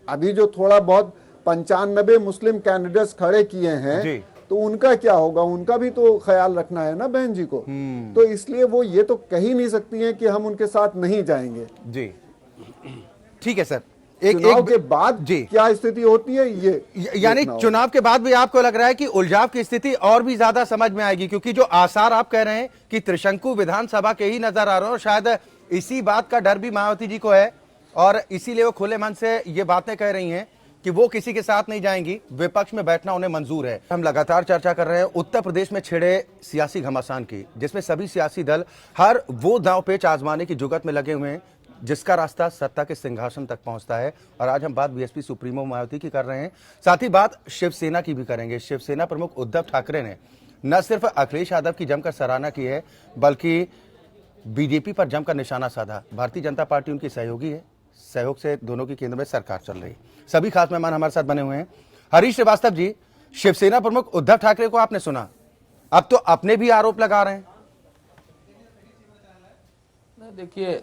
अभी जो थोड़ा बहुत 95 मुस्लिम कैंडिडेट्स खड़े किए हैं तो उनका क्या होगा? उनका भी तो ख्याल रखना है ना बहन जी को। तो इसलिए वो ये तो कह ही नहीं सकती हैं कि हम उनके साथ नहीं जाएंगे। जी, ठीक है सर, चुनाव के बाद जी। क्या स्थिति होती है ये यानी देखना होगा। चुनाव के बाद भी आपको लग रहा है कि उलझाव की स्थिति और भी ज्यादा समझ में आएगी, क्योंकि जो आसार आप कह रहे हैं कि त्रिशंकु विधानसभा के ही नजर आ रहे हो, शायद इसी बात का डर भी मायावती जी को है और इसीलिए वो खुले मन से ये बातें कह रही हैं कि वो किसी के साथ नहीं जाएंगी, विपक्ष में बैठना उन्हें मंजूर है। हम लगातार चर्चा कर रहे हैं उत्तर प्रदेश में छिड़े सियासी घमासान की, जिसमें सभी सियासी दल हर वो दांव पेच आजमाने की जुगत में लगे हुए हैं जिसका रास्ता सत्ता के सिंहासन तक पहुंचता है। और आज हम बात बीएसपी सुप्रीमो मायावती की कर रहे हैं, साथ ही बात शिवसेना की भी करेंगे। शिवसेना प्रमुख उद्धव ठाकरे ने न सिर्फ अखिलेश यादव की जमकर सराहना की है, बल्कि बीजेपी पर जमकर निशाना साधा। भारतीय जनता पार्टी उनकी सहयोगी है, सहयोग से दोनों की केंद्र में सरकार चल रही। सभी खास मेहमान हमारे साथ बने हुए हैं। हरीश श्रीवास्तव जी, शिवसेना प्रमुख उद्धव ठाकरे को आपने सुना, अब तो अपने भी आरोप लगा रहे हैं। देखिए,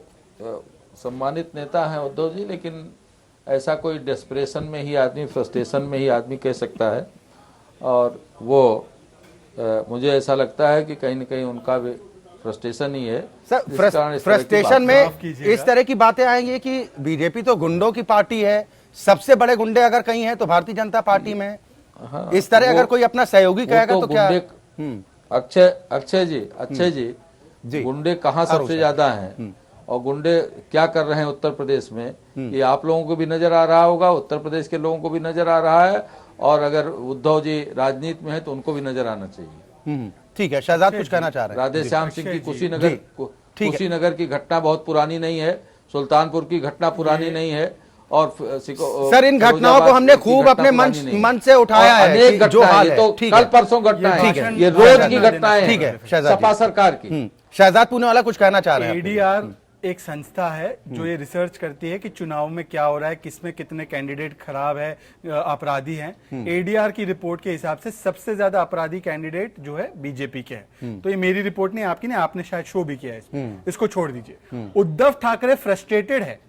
सम्मानित नेता हैं उद्धव जी, लेकिन ऐसा कोई डेस्परेशन में ही आदमी, फ्रस्ट्रेशन में ही आदमी कह सकता है। और वो मुझे ऐसा लगता है कि कहीं न कहीं उनका भी फ्रस्ट्रेशन ही है। सर, फ्रस्ट्रेशन में इस तरह की बातें आएंगी कि बीजेपी तो गुंडों की पार्टी है, सबसे बड़े गुंडे अगर कहीं हैं तो भारतीय जनता पार्टी में है। हाँ, इस तरह अगर कोई अपना सहयोगी कहेगा तो क्या? अक्षय जी, गुंडे कहाँ सबसे ज्यादा हैं और गुंडे क्या कर रहे हैं उत्तर प्रदेश में, ये आप लोगों को भी नजर आ रहा होगा, उत्तर प्रदेश के लोगों को भी नजर आ रहा है, और अगर उद्धव जी राजनीति में है तो उनको भी नजर आना चाहिए। ठीक है, शहजाद कुछ कहना चाह रहे हैं। राधे श्याम सिंह की कुशीनगर की घटना बहुत पुरानी नहीं है, सुल्तानपुर की घटना पुरानी नहीं है, और सर इन घटनाओं को हमने खूब अपने मन से उठाया है। अनेक जो हाल है, तो कल परसों घटना है, ये रोज की घटनाएं ठीक है, सपा सरकार की। शहजाद पूनेवाला कुछ कहना चाह रहे हैं। एडीआर एक संस्था है जो ये रिसर्च करती है कि चुनाव में क्या हो रहा है, किसमें कितने कैंडिडेट खराब है, अपराधी हैं। एडीआर की रिपोर्ट के हिसाब से सबसे ज्यादा अपराधी कैंडिडेट जो है बीजेपी के हैं। तो ये मेरी रिपोर्ट नहीं, आपकी नहीं, आपने शायद शो भी किया है इसको छोड़ दीजिए। उद्धव ठाकरे फ्रस्ट्रेटेड है,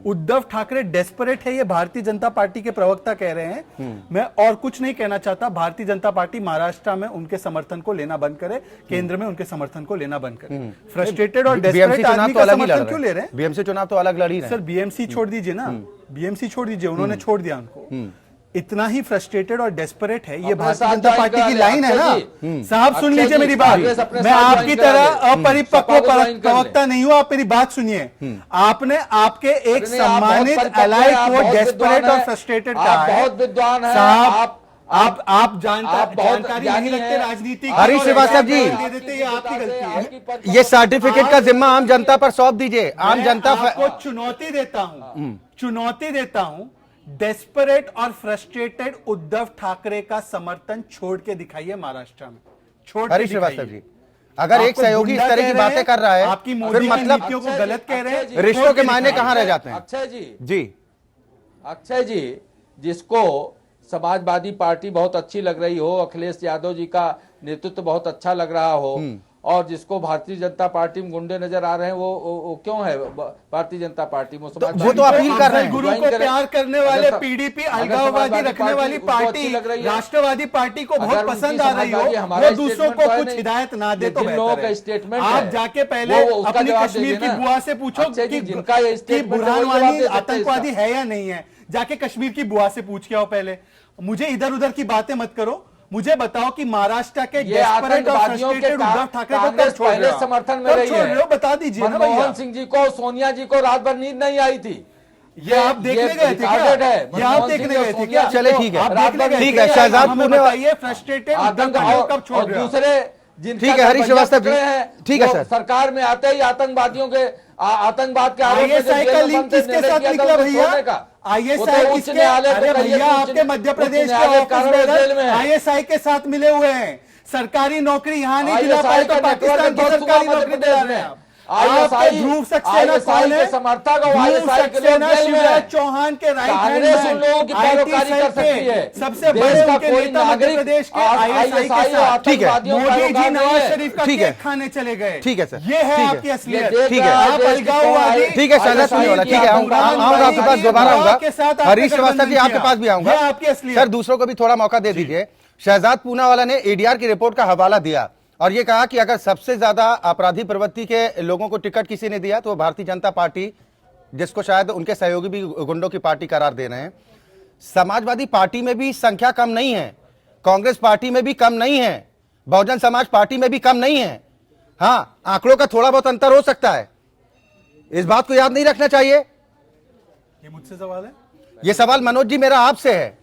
उद्धव ठाकरे डेस्परेट है, ये भारतीय जनता पार्टी के प्रवक्ता कह रहे हैं। मैं और कुछ नहीं कहना चाहता। भारतीय जनता पार्टी महाराष्ट्र में उनके समर्थन को लेना बंद करे, केंद्र में उनके समर्थन को लेना बंद करे। फ्रस्ट्रेटेड और डेस्परेट आदमी का समर्थन क्यों ले रहे हैं? बीएमसी चुनाव तो अलग लड़ी रहे हैं। सर बीएमसी छोड़ दीजिए ना, बीएमसी छोड़ दीजिए, उन्होंने छोड़ दिया उनको। इतना ही फ्रस्ट्रेटेड और डेस्परेट है, ये भारतीय जनता पार्टी की लाइन है ना। साहब सुन लीजिए मेरी बात, मैं आपकी तरह अपरिपक्व प्रवक्ता नहीं हूं, आप मेरी बात सुनिए। आपने आपके एक सम्मानित एलाय को डेस्परेट और फ्रस्ट्रेटेड कहा है। बहुत विद्वान है साहब, आप जानकारी नहीं रखते राजनीति। हरीश श्रीवास्तव जी, दे देते, ये आपकी गलती है। ये सर्टिफिकेट का जिम्मा आम जनता पर सौंप दीजिए। आम जनता आपको चुनौती देता हूं, डेस्परेट और फ्रस्ट्रेटेड उद्धव ठाकरे का समर्थन छोड़ के दिखाइए महाराष्ट्र में। छोड़ हरीश श्रीवास्तव जी, अगर एक सहयोगी इस तरह की बातें कर रहा है, आपकी फिर मोदी की मतलब नीतियों को गलत कह रहे हैं, रिश्तों के मायने कहां रह जाते हैं? अक्षय जी, जिसको समाजवादी पार्टी बहुत अच्छी लग रही हो, अखिलेश यादव जी का नेतृत्व बहुत अच्छा लग रहा हो, और जिसको भारतीय जनता पार्टी में गुंडे नजर आ रहे हैं, वो क्यों है भारतीय जनता पार्टी में? वो तो अपील कर रहे हैं। गुरु को प्यार करने वाले पीडीपी अलगाववादी रखने वाली पार्टी, राष्ट्रवादी पार्टी को बहुत पसंद आ रही हो, वो दूसरों को कुछ हिदायत ना दे तो बेहतर है। स्टेटमेंट आप जाके पहले अपनी कश्मीर की बुआ से पूछो कि बुरहान वानी आतंकवादी है या नहीं है। जाके कश्मीर की बुआ से पूछ के आओ पहले। मुझे इधर उधर की बातें मत करो, मुझे बताओ कि महाराष्ट्र के डेस्परेट और फ्रस्ट्रेटेड उद्धव ठाकरे को कब छोड़ रहे हो? समर्थन में रही है, बता दीजिए ना। मनमोहन सिंह जी को, सोनिया जी को रात भर नींद नहीं आई थी। ये आप देखने गए थे क्या? ये आप देखने गए थे क्या? चले ठीक है, ठीक है। शहजाद पूने बताइए, फ्रस्ट्रेटेड आतंकवादियों कब छोड़ रहे हो? दूसरे ठीक है, हरीश श्रीवास्तव जी, ठीक है सर। सरकार में आते ही आतंकवादियों के आतंकवाद के आईएसआई का लिंक किसके साथ निकला भैया? आईएसआई किसके? अरे भैया, आपके मध्य प्रदेश के ऑफिस में आईएसआई के साथ मिले हुए हैं। सरकारी नौकरी यहाँ नहीं दिला पाए तो पाकिस्तान की सरकारी नौकरी दिला रहे हैं। ध्रुव सक्सेना कौन है? शिवराज चौहान के राइट हैंड मैन, सबसे बड़े उनके नेता मध्य प्रदेश के आईएसआई के साथ। ठीक है, मोदी जी नवाज शरीफ का केक खाने चले गए। ठीक है सर, ये है आपकी असलियत। ठीक है, आप अलगाववादी। ठीक है, शहजाद पूनेवाला, ठीक है, आऊंगा आपके पास, दोबारा आऊंगा। हरीश श्रीवास्तव जी, आपके पास भी आऊंगा। आपकी असलियत। सर, दूसरों को भी थोड़ा मौका दे दीजिए। शहजाद पूनावाला ने एडीआर की रिपोर्ट का हवाला दिया और ये कहा कि अगर सबसे ज्यादा अपराधी प्रवृत्ति के लोगों को टिकट किसी ने दिया तो वो भारतीय जनता पार्टी जिसको शायद उनके सहयोगी भी गुंडों की पार्टी करार दे रहे हैं, समाजवादी पार्टी में भी संख्या कम नहीं है, कांग्रेस पार्टी में भी कम नहीं है, बहुजन समाज पार्टी में भी कम नहीं है। हाँ, आंकड़ों का थोड़ा बहुत अंतर हो सकता है, इस बात को याद नहीं रखना चाहिए। ये मुझसे सवाल है? ये सवाल मनोज जी मेरा आपसे है,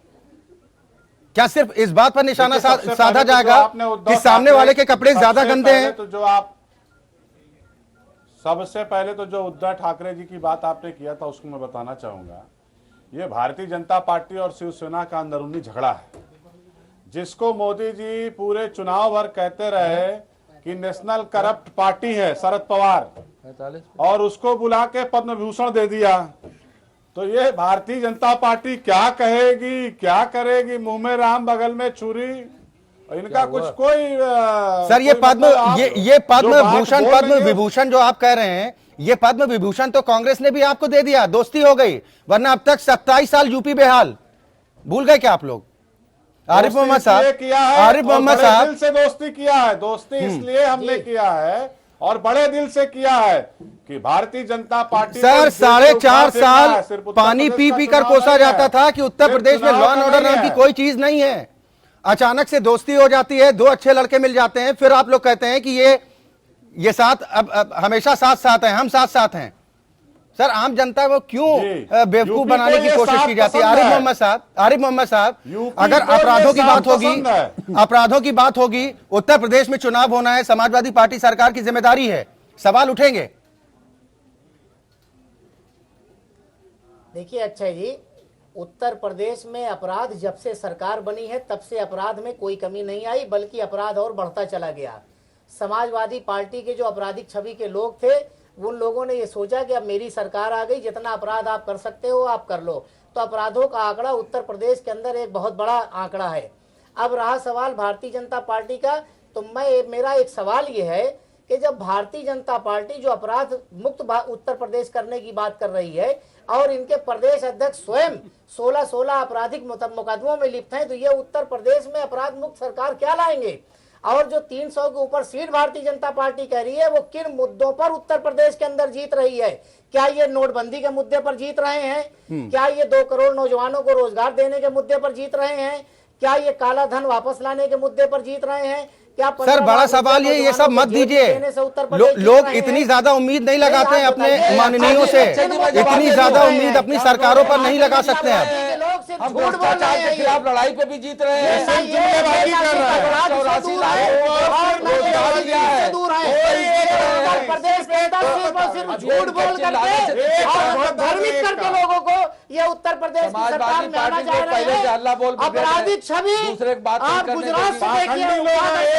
क्या सिर्फ इस बात पर निशाना साधा जाएगा कि सामने वाले के कपड़े ज्यादा गंदे हैं? तो जो आप सबसे पहले तो जो उद्धव ठाकरे जी की बात आपने किया था उसको मैं बताना चाहूंगा, ये भारतीय जनता पार्टी और शिवसेना का अंदरूनी झगड़ा है, जिसको मोदी जी पूरे चुनाव भर कहते रहे कि नेशनल करप्ट पार्टी है शरद पवार, और उसको बुला के पद्म विभूषण दे दिया। तो ये भारतीय जनता पार्टी क्या कहेगी, क्या करेगी? मुंह में राम बगल में छुरी, इनका कुछ कोई सर ये पद्म ये पद्म भूषण, पद्म विभूषण जो आप कह रहे हैं, ये पद्म विभूषण तो कांग्रेस ने भी आपको दे दिया, दोस्ती हो गई, वरना अब तक 27 साल यूपी बेहाल। भूल गए क्या आप लोग? आरिफ मोहम्मद साहब, आरिफ मोहम्मद साहब, दिल से दोस्ती किया है, दोस्ती इसलिए हमने किया है और बड़े दिल से किया है कि भारतीय जनता पार्टी सर 4.5 साल पानी पी पी कर कोसा जाता था कि उत्तर प्रदेश में लॉ एंड ऑर्डर नाम की कोई चीज नहीं है। अचानक से दोस्ती हो जाती है, दो अच्छे लड़के मिल जाते हैं, फिर आप लोग कहते हैं कि ये साथ अब हमेशा साथ साथ हैं, हम साथ साथ हैं। सर आम जनता को क्यों बेवकूफ बनाने की कोशिश की जाती है? आरिफ मोहम्मद साहब, अगर अपराधों की बात होगी, उत्तर प्रदेश में चुनाव होना है, समाजवादी पार्टी सरकार की जिम्मेदारी है, सवाल उठेंगे। देखिए अक्षय जी, उत्तर प्रदेश में अपराध जब से सरकार बनी है तब से अपराध में कोई कमी नहीं आई, बल्कि अपराध और बढ़ता चला गया। समाजवादी पार्टी के जो आपराधिक छवि के लोग थे, उन लोगों ने ये सोचा कि अब मेरी सरकार आ गई, जितना अपराध आप कर सकते हो आप कर लो। तो अपराधों का आंकड़ा उत्तर प्रदेश के अंदर एक बहुत बड़ा आंकड़ा है। अब रहा सवाल भारतीय जनता पार्टी का, तो मेरा एक सवाल ये है कि जब भारतीय जनता पार्टी जो अपराध मुक्त उत्तर प्रदेश करने की बात कर रही है और इनके प्रदेश अध्यक्ष स्वयं 16 आपराधिक मुकदमों में लिप्त हैं, तो ये उत्तर प्रदेश में अपराध मुक्त सरकार क्या लाएंगे? और जो 300 के ऊपर सीट भारतीय जनता पार्टी कह रही है, वो किन मुद्दों पर उत्तर प्रदेश के अंदर जीत रही है? क्या ये नोटबंदी के मुद्दे पर जीत रहे हैं? क्या ये 2 करोड़ नौजवानों को रोजगार देने के मुद्दे पर जीत रहे हैं? क्या ये काला धन वापस लाने के मुद्दे पर जीत रहे हैं? क्या सर बड़ा सवाल ये सब मत दीजिए, लोग इतनी ज्यादा उम्मीद नहीं लगाते हैं अपने माननीयों से, इतनी ज्यादा उम्मीद अपनी सरकारों पर नहीं लगा सकते हैं। हम भ्रष्टाचार के खिलाफ लड़ाई पे भी जीत रहे हैं, प्रदेश के अंदर झूठ बोल करके और भ्रमित करके लोगों को ये उत्तर प्रदेश की सरकार में आना चाह रहे हैं। आपराधिक छवि आप गुजरात से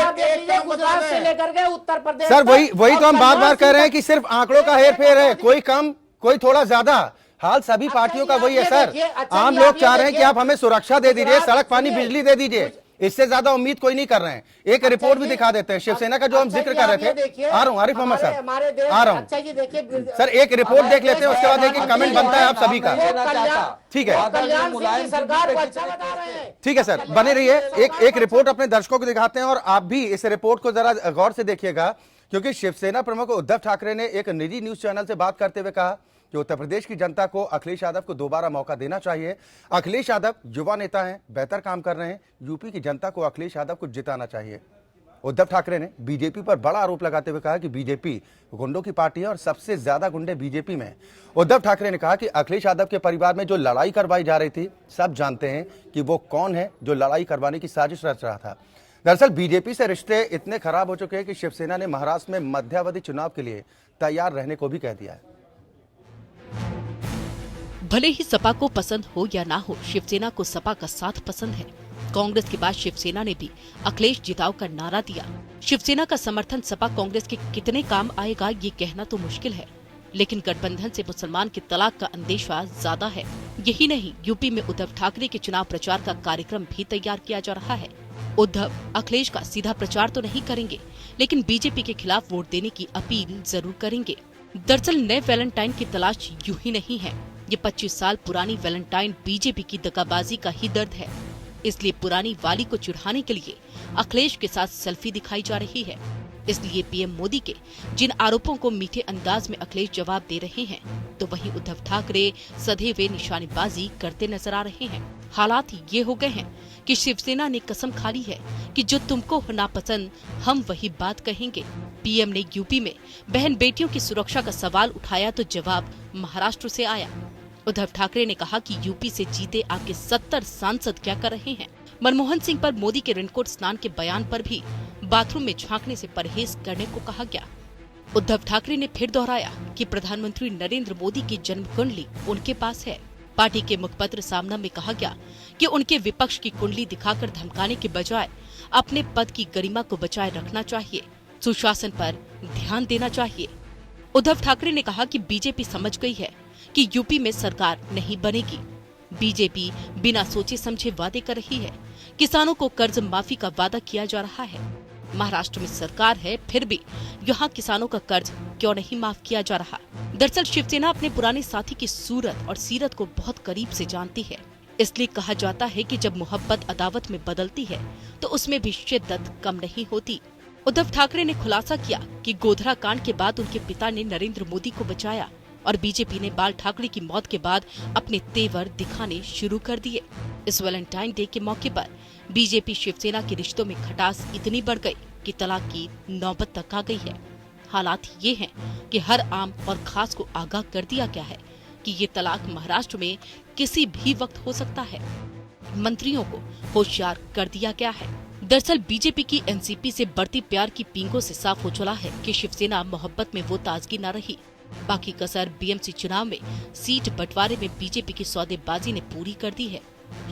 देखिए, गुजरात से लेकर के उत्तर प्रदेश। सर वही तो हम बार बार कह रहे हैं कि सिर्फ आंकड़ों का हेर फेर है, कोई कम कोई थोड़ा ज्यादा, हाल सभी पार्टियों का वही है। सर आम लोग चाह रहे हैं कि आप हमें सुरक्षा दे दीजिए, सड़क पानी बिजली दे दीजिए, इससे ज्यादा उम्मीद कोई नहीं कर रहे हैं। एक रिपोर्ट भी दिखा देते हैं शिवसेना का जो हम जिक्र कर रहे थे। आ रहा हूँ आरिफ मोहम्मद साहब, आ रहा हूँ सर, एक रिपोर्ट देख लेते हैं, उसके बाद एक कमेंट बनता है आप सभी का। ठीक है ठीक है सर, बने रहिए। एक रिपोर्ट अपने दर्शकों को दिखाते हैं और आप भी इस रिपोर्ट को जरा गौर से देखिएगा, क्योंकि शिवसेना प्रमुख उद्धव ठाकरे ने एक निजी न्यूज चैनल से बात करते हुए कहा कि उत्तर प्रदेश की जनता को अखिलेश यादव को दोबारा मौका देना चाहिए। अखिलेश यादव युवा नेता हैं, बेहतर काम कर रहे हैं, यूपी की जनता को अखिलेश यादव को जिताना चाहिए। उद्धव ठाकरे ने बीजेपी पर बड़ा आरोप लगाते हुए कहा कि बीजेपी गुंडों की पार्टी है और सबसे ज्यादा गुंडे बीजेपी में। उद्धव ठाकरे ने कहा कि अखिलेश यादव के परिवार में जो लड़ाई करवाई जा रही थी, सब जानते हैं कि वो कौन है जो लड़ाई करवाने की साजिश रच रहा था। दरअसल बीजेपी से रिश्ते इतने खराब हो चुके हैं कि शिवसेना ने महाराष्ट्र में मध्यावधि चुनाव के लिए तैयार रहने को भी कह दिया है। भले ही सपा को पसंद हो या ना हो, शिवसेना को सपा का साथ पसंद है। कांग्रेस के बाद शिवसेना ने भी अखिलेश जिताओ का नारा दिया। शिवसेना का समर्थन सपा कांग्रेस के कितने काम आएगा ये कहना तो मुश्किल है, लेकिन गठबंधन से मुसलमान के तलाक का अंदेशा ज्यादा है। यही नहीं, यूपी में उद्धव ठाकरे के चुनाव प्रचार का कार्यक्रम भी तैयार किया जा रहा है। उद्धव अखिलेश का सीधा प्रचार तो नहीं करेंगे, लेकिन बीजेपी के खिलाफ वोट देने की अपील जरूर करेंगे। दरअसल नए वैलेंटाइन की तलाश यूं ही नहीं है, ये 25 साल पुरानी वैलेंटाइन बीजेपी की दगाबाजी का ही दर्द है। इसलिए पुरानी वाली को चिढ़ाने के लिए अखिलेश के साथ सेल्फी दिखाई जा रही है। इसलिए पीएम मोदी के जिन आरोपों को मीठे अंदाज में अखिलेश जवाब दे रहे हैं, तो वहीं उद्धव ठाकरे सदैव निशानेबाजी करते नजर आ रहे हैं। हालात ये हो गए हैं कि शिवसेना ने कसम खा ली है कि जो तुमको हो नापसंद हम वही बात कहेंगे। पीएम ने यूपी में बहन बेटियों की सुरक्षा का सवाल उठाया तो जवाब महाराष्ट्र से आया। उद्धव ठाकरे ने कहा कि यूपी से जीते आपके 70 सांसद क्या कर रहे हैं। मनमोहन सिंह पर मोदी के रेनकोट स्नान के बयान पर भी बाथरूम में झांकने से परहेज करने को कहा गया। उद्धव ठाकरे ने फिर दोहराया कि प्रधानमंत्री नरेंद्र मोदी की जन्म कुंडली उनके पास है। पार्टी के मुखपत्र सामना में कहा गया कि उनके विपक्ष की कुंडली दिखाकर धमकाने के बजाय अपने पद की गरिमा को बचाए रखना चाहिए, सुशासन पर ध्यान देना चाहिए। उद्धव ठाकरे ने कहा कि बीजेपी समझ गई है कि यूपी में सरकार नहीं बनेगी। बीजेपी बिना सोचे समझे वादे कर रही है। किसानों को कर्ज माफी का वादा किया जा रहा है। महाराष्ट्र में सरकार है, फिर भी यहाँ किसानों का कर्ज क्यों नहीं माफ किया जा रहा। दरअसल शिवसेना अपने पुराने साथी की सूरत और सीरत को बहुत करीब से जानती है। इसलिए कहा जाता है कि जब मोहब्बत अदावत में बदलती है तो उसमें भी शिद्दत कम नहीं होती। उद्धव ठाकरे ने खुलासा किया कि गोधरा कांड के बाद उनके पिता ने नरेंद्र मोदी को बचाया और बीजेपी ने बाल ठाकरे की मौत के बाद अपने तेवर दिखाने शुरू कर दिए। इस वैलेंटाइन डे के मौके पर बीजेपी शिवसेना के रिश्तों में खटास इतनी बढ़ गई कि तलाक की नौबत तक आ गई है। हालात ये हैं कि हर आम और खास को आगाह कर दिया गया है कि ये तलाक महाराष्ट्र में किसी भी वक्त हो सकता है। मंत्रियों को होशियार कर दिया गया है। दरअसल बीजेपी की एनसीपी से बढ़ती प्यार की पींगों से साफ हो चला है कि शिवसेना मोहब्बत में वो ताजगी न रही। बाकी कसर बीएमसी चुनाव में सीट बंटवारे में बीजेपी की सौदेबाजी ने पूरी कर दी है।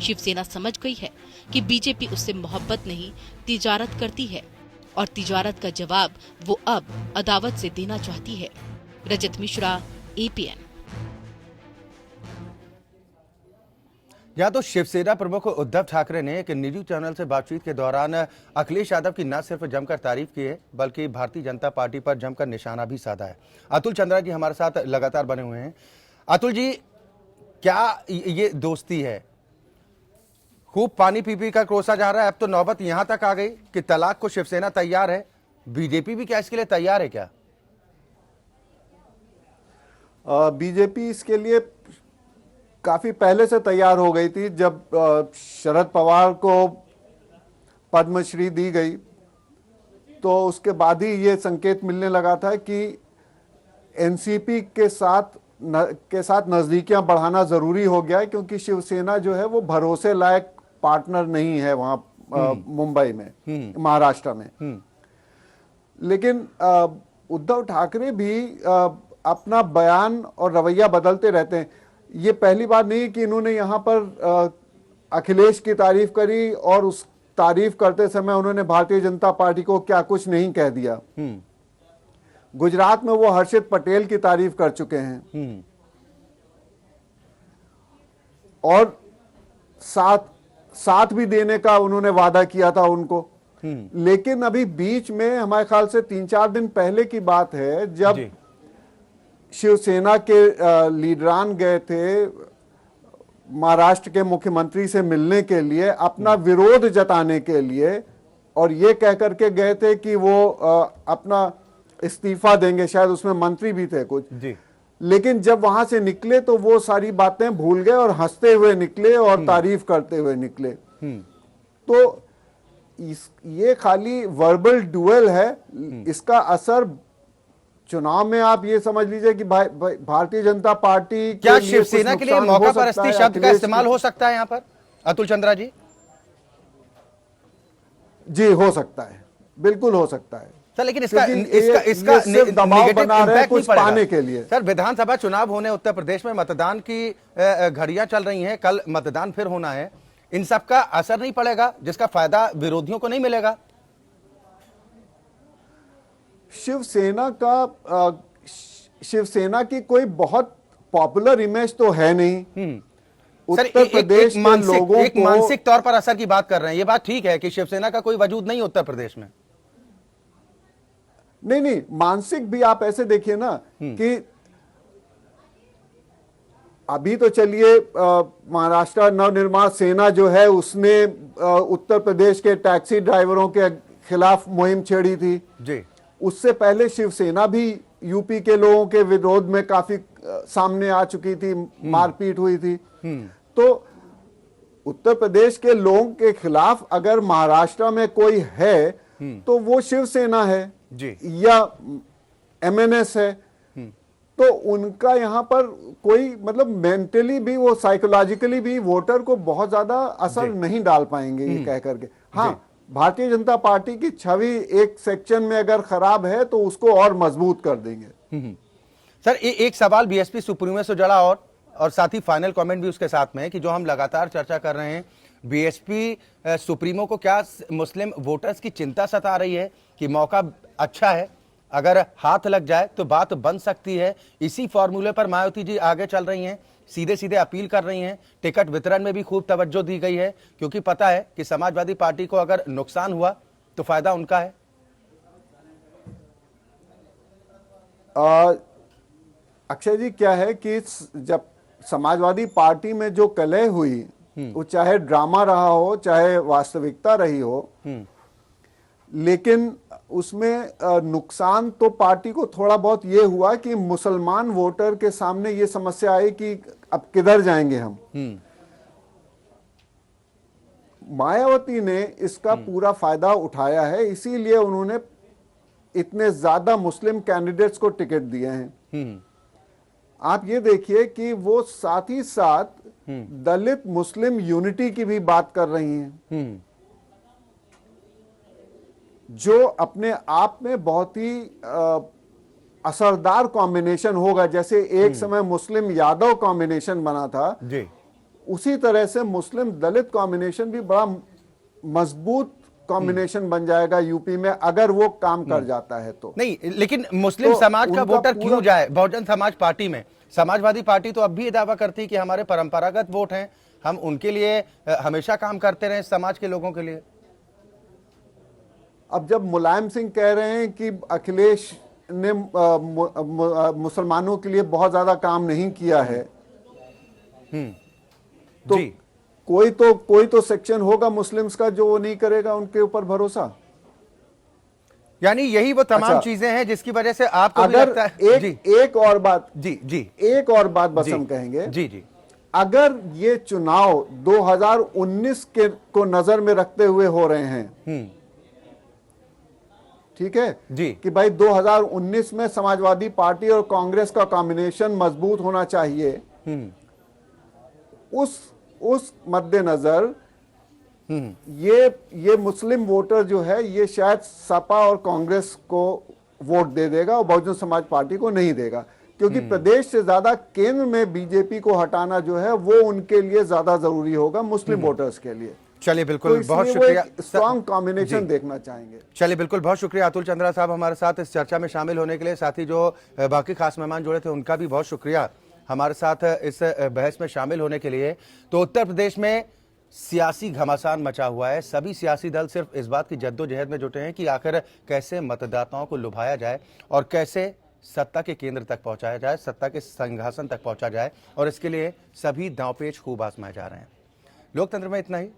शिवसेना समझ गई है कि बीजेपी उससे मोहब्बत नहीं तिजारत करती है और तिजारत का जवाब वो अब अदावत से देना चाहती है। रजत मिश्रा, एपीएन। यहाँ तो शिवसेना प्रमुख उद्धव ठाकरे ने एक निजी चैनल से बातचीत के दौरान अखिलेश यादव की न सिर्फ जमकर तारीफ की है बल्कि भारतीय जनता पार्टी पर जमकर निशाना भी साधा है। अतुल चंद्रा जी हमारे साथ लगातार बने हुए हैं। अतुल जी, क्या ये दोस्ती है? खूब पानी पी कर कोसा जा रहा है। अब तो नौबत यहां तक आ गई कि तलाक को शिवसेना तैयार है, बीजेपी भी क्या इसके लिए तैयार है क्या? बीजेपी इसके लिए काफी पहले से तैयार हो गई थी। जब शरद पवार को पद्मश्री दी गई तो उसके बाद ही ये संकेत मिलने लगा था कि एनसीपी के साथ नजदीकियां बढ़ाना जरूरी हो गया है, क्योंकि शिवसेना जो है वो भरोसे लायक पार्टनर नहीं है वहां मुंबई में, महाराष्ट्र में। लेकिन उद्धव ठाकरे भी अपना बयान और रवैया बदलते रहते हैं। ये पहली बार नहीं कि इन्होंने यहाँ पर अखिलेश की तारीफ करी और उस तारीफ करते समय उन्होंने भारतीय जनता पार्टी को क्या कुछ नहीं कह दिया। गुजरात में वो हर्षित पटेल की तारीफ कर चुके हैं और साथ भी देने का उन्होंने वादा किया था उनको। लेकिन अभी बीच में हमारे ख्याल से 3-4 दिन पहले की बात है, जब शिवसेना के लीडरान गए थे महाराष्ट्र के मुख्यमंत्री से मिलने के लिए, अपना विरोध जताने के लिए, और ये कह करके गए थे कि वो अपना इस्तीफा देंगे। शायद उसमें मंत्री भी थे कुछ जी। लेकिन जब वहां से निकले तो वो सारी बातें भूल गए और हंसते हुए निकले और तारीफ करते हुए निकले। तो ये खाली वर्बल डुएल है। इसका असर चुनाव में आप ये समझ लीजिए कि भारतीय जनता पार्टी क्या शिवसेना के लिए मौका परस्ती शब्द का इस्तेमाल हो सकता है यहाँ पर? अतुल चंद्रा जी हो सकता है, बिल्कुल हो सकता है सर। लेकिन इसका दबाव बना रहे हैं कुछ पाने के लिए। सर, विधानसभा चुनाव होने उत्तर प्रदेश में मतदान की घड़ियां चल रही हैं, कल मतदान फिर होना है। इन सब का असर नहीं पड़ेगा जिसका फायदा विरोधियों को नहीं मिलेगा? शिवसेना की कोई बहुत पॉपुलर इमेज तो है नहीं। उत्तर प्रदेश में लोगों एक मानसिक तौर पर असर की बात कर रहे हैं। ये बात ठीक है कि शिवसेना का कोई वजूद नहीं उत्तर प्रदेश में। नहीं, मानसिक भी आप ऐसे देखिए ना कि अभी तो चलिए महाराष्ट्र नवनिर्माण सेना जो है उसने उत्तर प्रदेश के टैक्सी ड्राइवरों के खिलाफ मुहिम छेड़ी थी जी। उससे पहले शिवसेना भी यूपी के लोगों के विरोध में काफी सामने आ चुकी थी, मारपीट हुई थी। तो उत्तर प्रदेश के लोगों के खिलाफ अगर महाराष्ट्र में कोई है तो वो शिवसेना है जी। या एमएनएस है। तो उनका यहाँ पर कोई मतलब मेंटली भी, वो साइकोलॉजिकली भी वोटर को बहुत ज्यादा असर नहीं डाल पाएंगे ये कह करके। हाँ, भारतीय जनता पार्टी की छवि एक सेक्शन में अगर खराब है तो उसको और मजबूत कर देंगे। सर एक सवाल बीएसपी सुप्रीमो से जुड़ा और साथ ही फाइनल कमेंट भी उसके साथ में है कि जो हम लगातार चर्चा कर रहे हैं, बीएसपी सुप्रीमो को क्या मुस्लिम वोटर्स की चिंता सता रही है कि मौका अच्छा है, अगर हाथ लग जाए तो बात बन सकती है। इसी फॉर्मूले पर मायावती जी आगे चल रही हैं, सीधे सीधे अपील कर रही हैं। टिकट वितरण में भी खूब तवज्जो दी गई है क्योंकि पता है कि समाजवादी पार्टी को अगर नुकसान हुआ तो फायदा उनका है। अक्षय जी, क्या है कि जब समाजवादी पार्टी में जो कलह हुई, वो चाहे ड्रामा रहा हो चाहे वास्तविकता रही हो, लेकिन उसमें नुकसान तो पार्टी को थोड़ा बहुत ये हुआ कि मुसलमान वोटर के सामने ये समस्या आई कि अब किधर जाएंगे हम। मायावती ने इसका पूरा फायदा उठाया है, इसीलिए उन्होंने इतने ज्यादा मुस्लिम कैंडिडेट्स को टिकट दिए हैं। आप ये देखिए कि वो साथ ही साथ दलित मुस्लिम यूनिटी की भी बात कर रही हैं, जो अपने आप में बहुत ही असरदार कॉम्बिनेशन होगा। जैसे एक समय मुस्लिम यादव कॉम्बिनेशन बना था जी, उसी तरह से मुस्लिम दलित कॉम्बिनेशन भी बड़ा मजबूत कॉम्बिनेशन बन जाएगा यूपी में, अगर वो काम कर जाता है तो। नहीं, लेकिन मुस्लिम समाज का वोटर क्यों जाए बहुजन समाज पार्टी में? समाजवादी पार्टी तो अब भी दावा करती है कि हमारे परंपरागत वोट हैं, हम उनके लिए हमेशा काम करते रहे, समाज के लोगों के लिए। अब जब मुलायम सिंह कह रहे हैं कि अखिलेश ने मुसलमानों के लिए बहुत ज्यादा काम नहीं किया है, तो जी, कोई तो सेक्शन होगा मुस्लिम्स का जो वो नहीं करेगा उनके ऊपर भरोसा। यानी यही वो तमाम अच्छा, चीजें हैं जिसकी वजह से आपको भी अगर लगता है। एक और बात, जी एक और बात बस हम कहेंगे। जी, अगर ये चुनाव 2019 को नजर में रखते हुए हो रहे हैं, ठीक है जी, कि भाई 2019 में समाजवादी पार्टी और कांग्रेस का कॉम्बिनेशन मजबूत होना चाहिए, उस मद्देनजर ये मुस्लिम वोटर जो है ये शायद सपा और कांग्रेस को वोट दे देगा और बहुजन समाज पार्टी को नहीं देगा, क्योंकि प्रदेश से ज्यादा केंद्र में बीजेपी को हटाना जो है वो उनके लिए ज्यादा जरूरी होगा मुस्लिम वोटर्स के लिए। चलिए बिल्कुल, तो बहुत इसलिए शुक्रिया। वो एक स्ट्रॉन्ग कॉम्बिनेशन देखना चाहेंगे। चलिए बिल्कुल, बहुत शुक्रिया अतुल चंद्रा साहब हमारे साथ इस चर्चा में शामिल होने के लिए। साथ ही जो बाकी खास मेहमान जुड़े थे उनका भी बहुत शुक्रिया हमारे साथ इस बहस में शामिल होने के लिए। तो उत्तर प्रदेश में सियासी घमासान मचा हुआ है। सभी सियासी दल सिर्फ इस बात की जद्दोजहद में जुटे हैं कि आखिर कैसे मतदाताओं को लुभाया जाए और कैसे सत्ता के केंद्र तक पहुंचाया जाए, सत्ता के सिंहासन तक पहुंचा जाए, और इसके लिए सभी दांवपेच खूब आजमाए जा रहे हैं। लोकतंत्र में इतना ही।